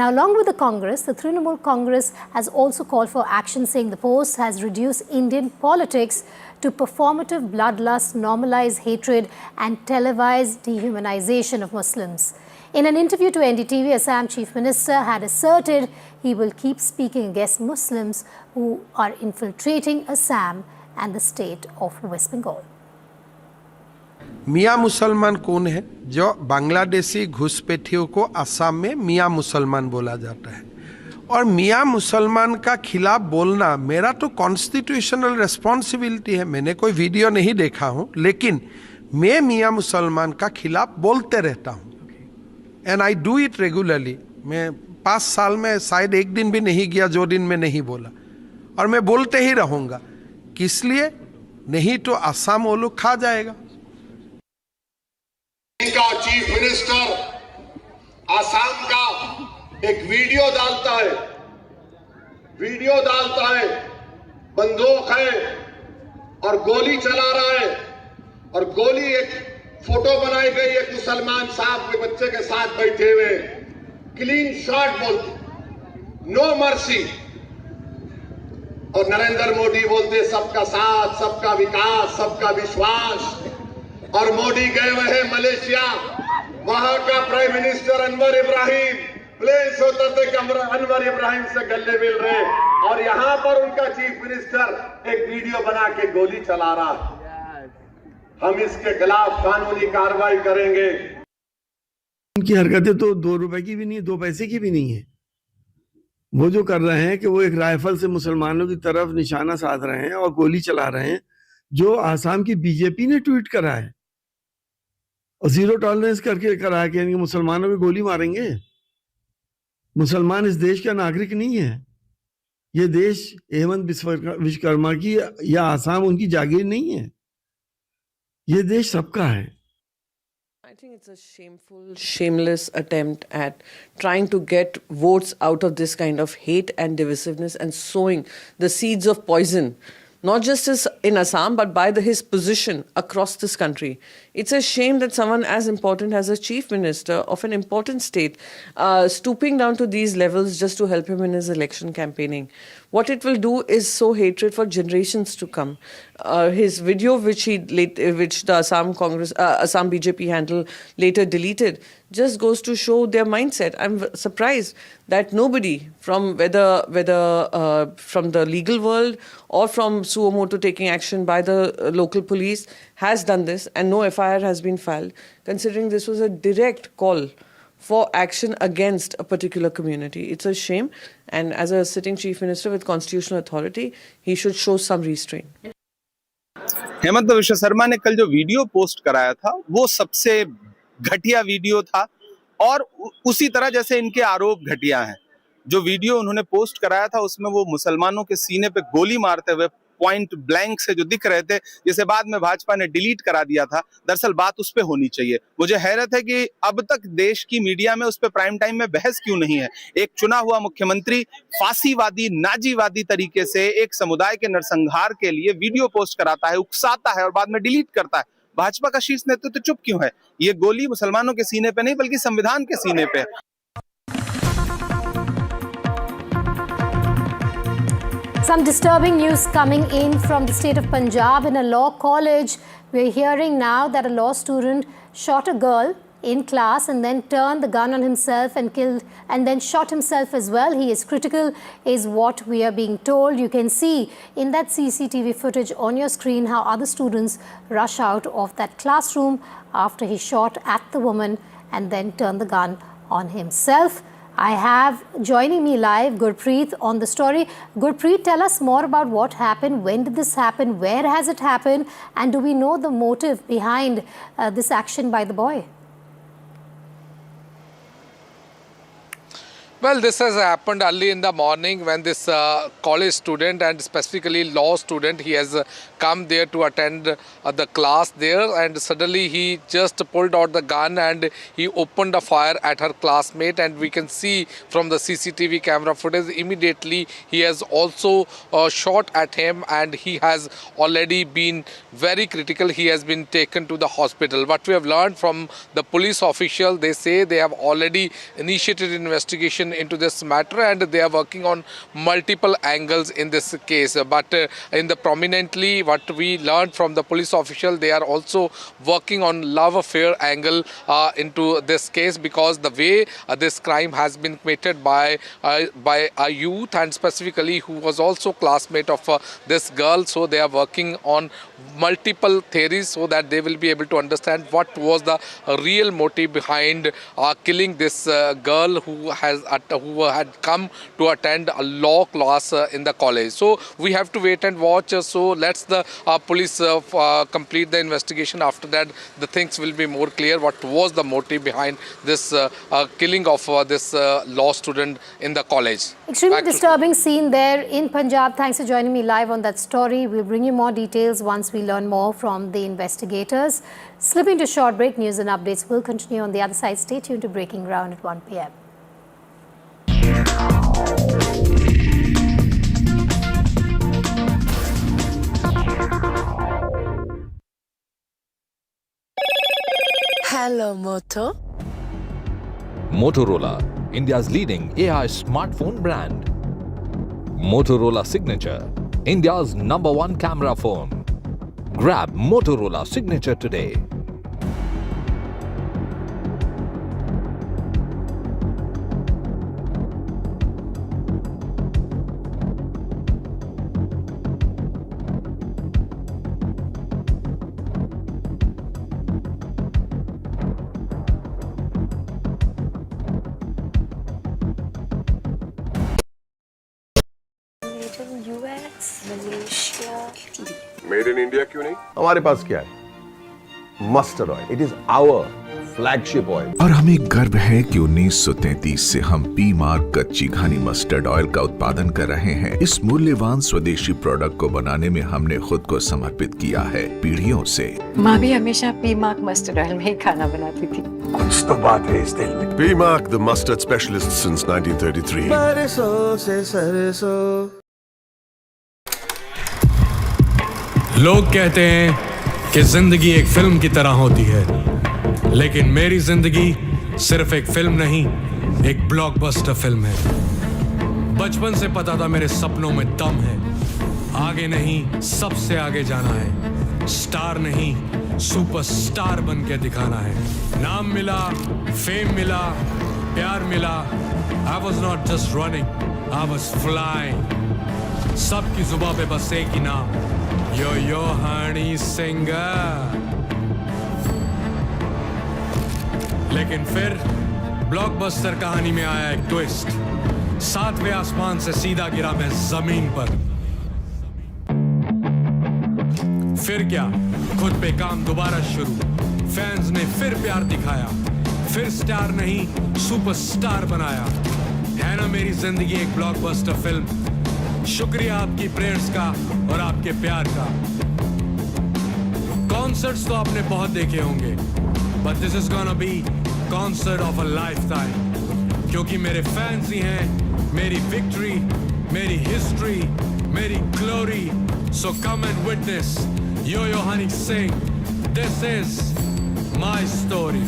Now, along with the Congress, the Trinamool Congress has also called for action, saying the post has reduced Indian politics to performative bloodlust, normalized hatred and televised dehumanization of Muslims. In an interview to NDTV, Assam Chief Minister had asserted he will keep speaking against Muslims who are infiltrating Assam and the state of West Bengal. मियाँ मुसलमान कौन है? जो बांग्लादेशी घुसपैठियों को असम में मियाँ मुसलमान बोला जाता है। और मियाँ मुसलमान का खिलाफ बोलना मेरा तो कॉन्स्टिट्यूशनल रिस्पॉन्सिबिलिटी है। मैंने कोई वीडियो नहीं देखा हूँ, लेकिन मैं मियाँ मुसलमान का खिलाफ बोलते रहता हूँ, and I do it regularly. मैं 5 साल में शायद एक दिन भी नहीं गया जो दिन में नहीं बोला, और मैं बोलते ही रहूँगा। किस लिए? नहीं तो असम वो लोग खा जाएगा। का चीफ मिनिस्टर आसाम का एक वीडियो डालता है, बंदूक है और गोली चला रहा है, और गोली एक फोटो बनाई गई एक मुसलमान साहब के बच्चे के साथ बैठे हुए, क्लीन शॉट बोलते, नो मर्सी। और नरेंद्र मोदी बोलते सबका साथ, सबका विकास, सबका विश्वास। और मोदी गए हुए हैं मलेशिया, वहां का prime minister Anwar Ibrahim plans होते थे कि अनवर इब्राहिम से गले मिल रहे, और यहां पर उनका चीफ मिनिस्टर एक वीडियो बना के गोली चला रहा है। हम इसके खिलाफ कानूनी कार्रवाई करेंगे। उनकी हरकतें तो 2 रुपए की भी नहीं है, 2 पैसे की भी नहीं है। वो जो कर रहे हैं कि वो एक राइफल से मुसलमानों की तरफ निशाना साध रहे हैं और गोली चला रहे हैं, जो आसाम की बीजेपी ने ट्वीट करा है और 0 टॉलरेंस करके करा है कि मुसलमानों की गोली मारेंगे। मुसलमान इस देश का नागरिक नहीं है। ये देश हेमंत विश्वकर्मा की या आसाम उनकी जागीर नहीं है। ये देश सबका है। I think it's a shameful, shameless attempt at trying to get votes out of this kind of hate and divisiveness and sowing the seeds of poison, not just in Assam, but by his position across this country. It's a shame that someone as important as a chief minister of an important state stooping down to these levels just to help him in his election campaigning. What it will do is sow hatred for generations to come. His video, which the Assam BJP handle later deleted, just goes to show their mindset. I'm surprised that nobody from whether from the legal world or from Suomoto taking action by the local police has done this, and no FIR has been filed, considering this was a direct call for action against a particular community. It's a shame, and as a sitting chief minister with constitutional authority, he should show some restraint. Hemant विश्व शर्मा ने कल जो video post कराया था वो सबसे घटिया video था, और उसी तरह जैसे इनके आरोप घटिया हैं। जो वीडियो उन्होंने पोस्ट कराया था उसमें वो मुसलमानों के सीने पे गोली मारते हुए पॉइंट ब्लैंक से जो दिख रहे थे, जिसे बाद में भाजपा ने डिलीट करा दिया था। दरअसल बात उस पे होनी चाहिए। मुझे हैरत है कि अब तक देश की मीडिया में उस पे प्राइम टाइम में बहस क्यों नहीं है। एक चुना हुआ मुख्यमंत्री फांसीवादी, नाजीवादी तरीके से एक समुदाय के नरसंहार के लिए वीडियो पोस्ट कराता है, उकसाता है और बाद में डिलीट करता है। भाजपा का शीर्ष नेतृत्व चुप क्यों है? ये गोली मुसलमानों के सीने पे नहीं बल्कि संविधान के सीने पे। Some disturbing news coming in from the state of Punjab. In a law college, we're hearing now that a law student shot a girl in class and then turned the gun on himself and killed, and then shot himself as well. He is critical, is what we are being told. You can see in that CCTV footage on your screen how other students rush out of that classroom after he shot at the woman and then turned the gun on himself. I have joining me live Gurpreet on the story. Gurpreet, tell us more about what happened. When did this happen? Where has it happened? And do we know the motive behind this action by the boy? Well, this has happened early in the morning when this college student, and specifically law student, he has come there to attend the class there, and suddenly he just pulled out the gun and he opened a fire at her classmate. And we can see from the CCTV camera footage immediately he has also shot at him, and he has already been very critical. He has been taken to the hospital. What we have learned from the police official, they say they have already initiated investigation into this matter and they are working on multiple angles in this case. But in the prominently, what we learned from the police official, they are also working on love affair angle into this case, because the way this crime has been committed by a youth, and specifically who was also classmate of this girl. So they are working on multiple theories so that they will be able to understand what was the real motive behind killing this girl who has who had come to attend a law class in the college. So we have to wait and watch. So let's the police complete the investigation. After that, the things will be more clear. What was the motive behind this killing of this law student in the college? Extremely disturbing scene there in Punjab. Thanks for joining me live on that story. We'll bring you more details once we learn more from the investigators. Slipping to short break, news and updates will continue on the other side. Stay tuned to Breaking Ground at 1 p.m. Hello, Moto. Motorola, India's leading AI smartphone brand. Motorola Signature, India's #1 camera phone. Grab Motorola Signature today. Made in India क्यों नहीं? हमारे पास क्या है? Mustard oil. It is our flagship oil. और हमें गर्व है कि 1933 से हम पी मार्क कच्ची घानी मस्टर्ड ऑयल का उत्पादन कर रहे हैं. इस मूल्यवान स्वदेशी प्रोडक्ट को बनाने में हमने खुद को समर्पित किया है पीढ़ियों से. माँ भी हमेशा पी मार्क मस्टर्ड ऑयल में ही खाना बनाती थी. कुछ तो बात है इस दिल में. P mark the mustard specialist since 1933. बरसों से सरसों. लोग कहते हैं कि जिंदगी एक फिल्म की तरह होती है, लेकिन मेरी जिंदगी सिर्फ एक फिल्म नहीं, एक ब्लॉकबस्टर फिल्म है. बचपन से पता था मेरे सपनों में दम है. आगे नहीं, सबसे आगे जाना है. स्टार नहीं, सुपरस्टार बन के दिखाना है. नाम मिला, फेम मिला, प्यार मिला. I was not just running, I was flying. सबकी जुबां पे बस एक ही नाम, यो हनी सिंह. लेकिन फिर ब्लॉकबस्टर कहानी में आया एक ट्विस्ट. 7वें आसमान से सीधा गिरा मैं जमीन पर. फिर क्या, खुद पे काम दोबारा शुरू. फैंस ने फिर प्यार दिखाया, फिर स्टार नहीं सुपरस्टार बनाया. है ना मेरी जिंदगी एक ब्लॉकबस्टर फिल्म. शुक्रिया आपकी प्रेयर्स का और आपके प्यार का. कॉन्सर्ट्स तो आपने बहुत देखे होंगे, but this is gonna be concert of a lifetime. क्योंकि मेरे फैंस ही हैं मेरी विक्ट्री, मेरी हिस्ट्री, मेरी glory. So come and witness yo Honey Singh. This is my story.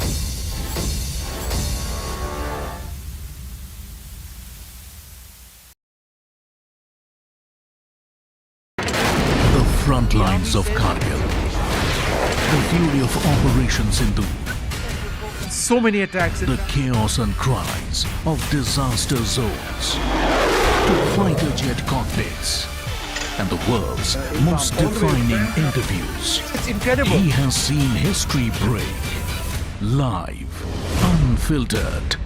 Front lines of Kargil, the fury of Operation Sindhu, so many attacks, the chaos and cries of disaster zones, to fighter jet cockpits, and the world's most defining interviews. It's incredible. He has seen history break, live, unfiltered.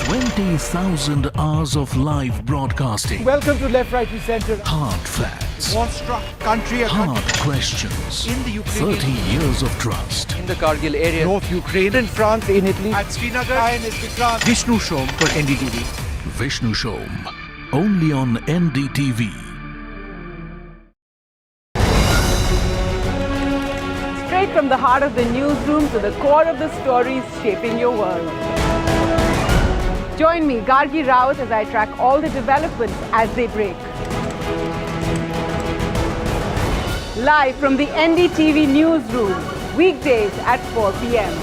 20,000 hours of live broadcasting. Welcome to Left, Right and Center. Hard facts. War-struck country. Hard questions. In the Ukraine. 30 years of trust. In the Kargil area. North Ukraine. In France, in Italy. At Srinagar. Vishnu Shom for NDTV. Vishnu Shom. Only on NDTV. Straight from the heart of the newsroom to the core of the stories shaping your world. Join me, Gargi Raut, as I track all the developments as they break. Live from the NDTV newsroom, weekdays at 4 p.m.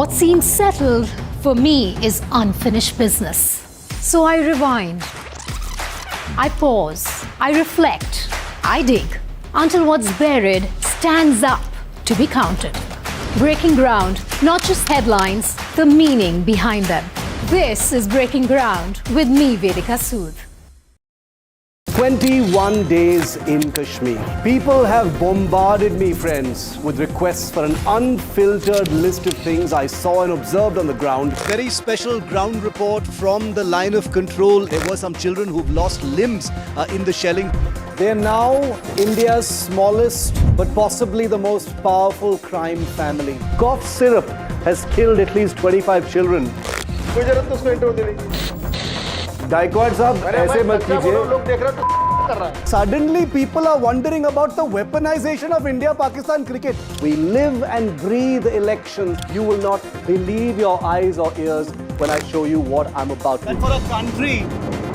What seems settled for me is unfinished business. So I rewind. I pause. I reflect. I dig until what's buried stands up to be counted. Breaking ground, not just headlines, the meaning behind them. This is Breaking Ground with me, Vedika Sood. 21 days in Kashmir. People have bombarded me, friends, with requests for an unfiltered list of things I saw and observed on the ground. Very special ground report from the line of control. There were some children who've lost limbs in the shelling. They are now India's smallest but possibly the most powerful crime family. Cough syrup has killed at least 25 children. Gaikwad sahab, aise mat kijiye. Suddenly people are wondering about the weaponization of India-Pakistan cricket. We live and breathe elections. You will not believe your eyes or ears when I show you what I'm about to do. And for a country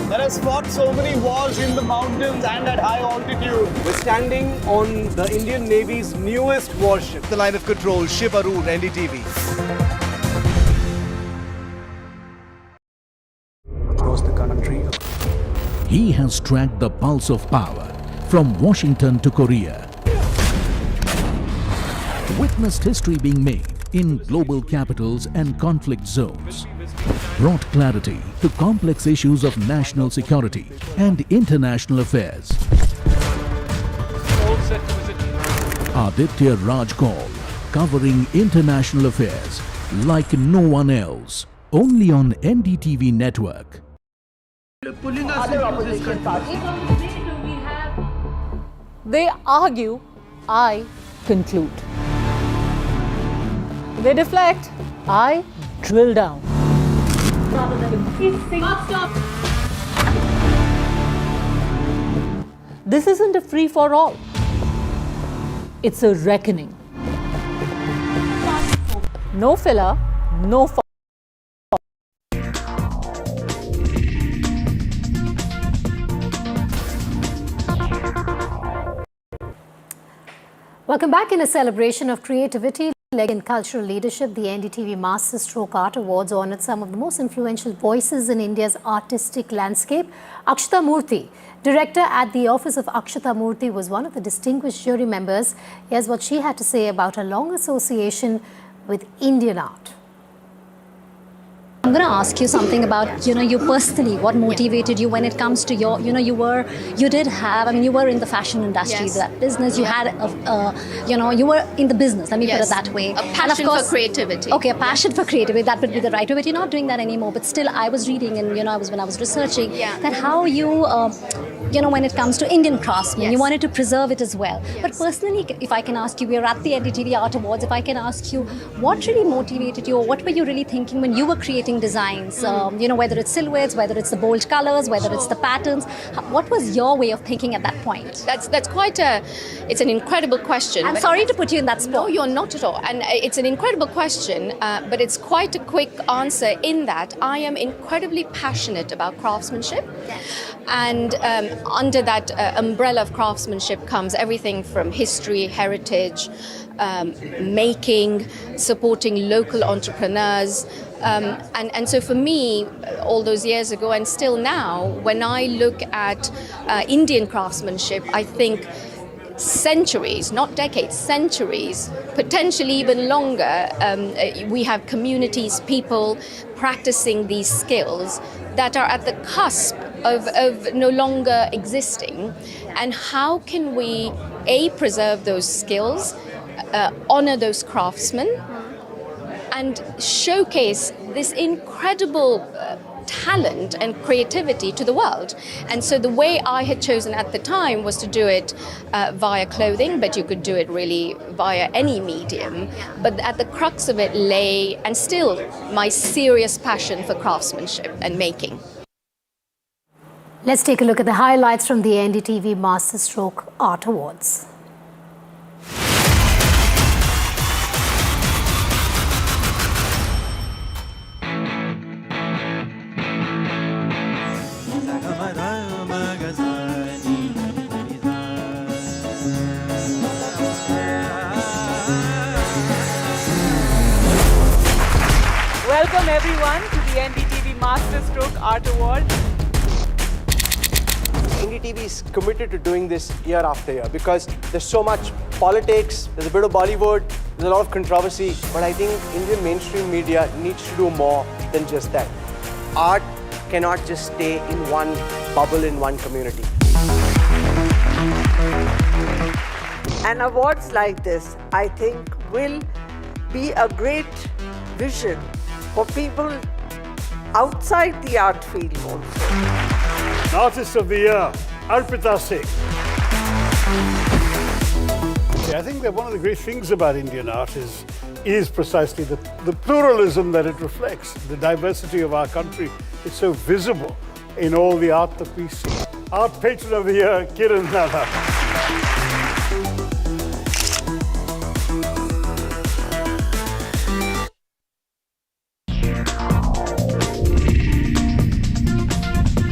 that has fought so many wars in the mountains and at high altitude. We're standing on the Indian Navy's newest warship. The line of control, Shiv Arun, NDTV. Across the country. He has tracked the pulse of power from Washington to Korea. Witnessed history being made in global capitals and conflict zones. Brought clarity to complex issues of national security and international affairs. Aditya Raj Kaul, covering international affairs like no one else. Only on NDTV network. They argue, I conclude. They deflect, I drill down. This isn't a free-for-all. It's a reckoning. No filler, no fall. Welcome back. In a celebration of creativity and cultural leadership, the NDTV Master Stroke Art Awards honoured some of the most influential voices in India's artistic landscape. Akshata Murthy, director at the office of Akshata Murthy, was one of the distinguished jury members. Here's what she had to say about her long association with Indian art. I'm going to ask you something about, you personally, what motivated you when it comes to your, you were in the fashion industry, that business, you had, you were in the business, let me put it that way. A passion for creativity. Okay, a passion for creativity, that would be the right way, but you're not doing that anymore. But still, I was reading and, when I was researching, that how you, when it comes to Indian craftsmen, you wanted to preserve it as well. But personally, if I can ask you, we're at the NDTV Art Awards, if I can ask you, what really motivated you, or what were you really thinking when you were creating designs, whether it's silhouettes, whether it's the bold colors, whether it's the patterns, what was your way of thinking at that point? That's quite it's an incredible question. I'm sorry to put you in that spot. No, you're not at all. And it's an incredible question, but it's quite a quick answer in that I am incredibly passionate about craftsmanship. And under that umbrella of craftsmanship comes everything from history, heritage, making, supporting local entrepreneurs. And so for me, all those years ago and still now, when I look at Indian craftsmanship, I think centuries, not decades, centuries, potentially even longer, we have communities, people practicing these skills that are at the cusp of no longer existing. And how can we, preserve those skills, honor those craftsmen, and showcase this incredible talent and creativity to the world. And so the way I had chosen at the time was to do it via clothing, but you could do it really via any medium. But at the crux of it lay, and still, my serious passion for craftsmanship and making. Let's take a look at the highlights from the NDTV Master Stroke Art Awards. Welcome everyone to the NDTV Master Stroke Art Award. NDTV is committed to doing this year after year because there's so much politics, there's a bit of Bollywood, there's a lot of controversy, but I think Indian mainstream media needs to do more than just that. Art cannot just stay in one bubble in one community. And awards like this, I think, will be a great vision for people outside the art field also. Artist of the Year, Arpita Singh. I think that one of the great things about Indian art is precisely the pluralism that it reflects, the diversity of our country. It's so visible in all the art that we see. Art Patron of the Year, Kiran Nala.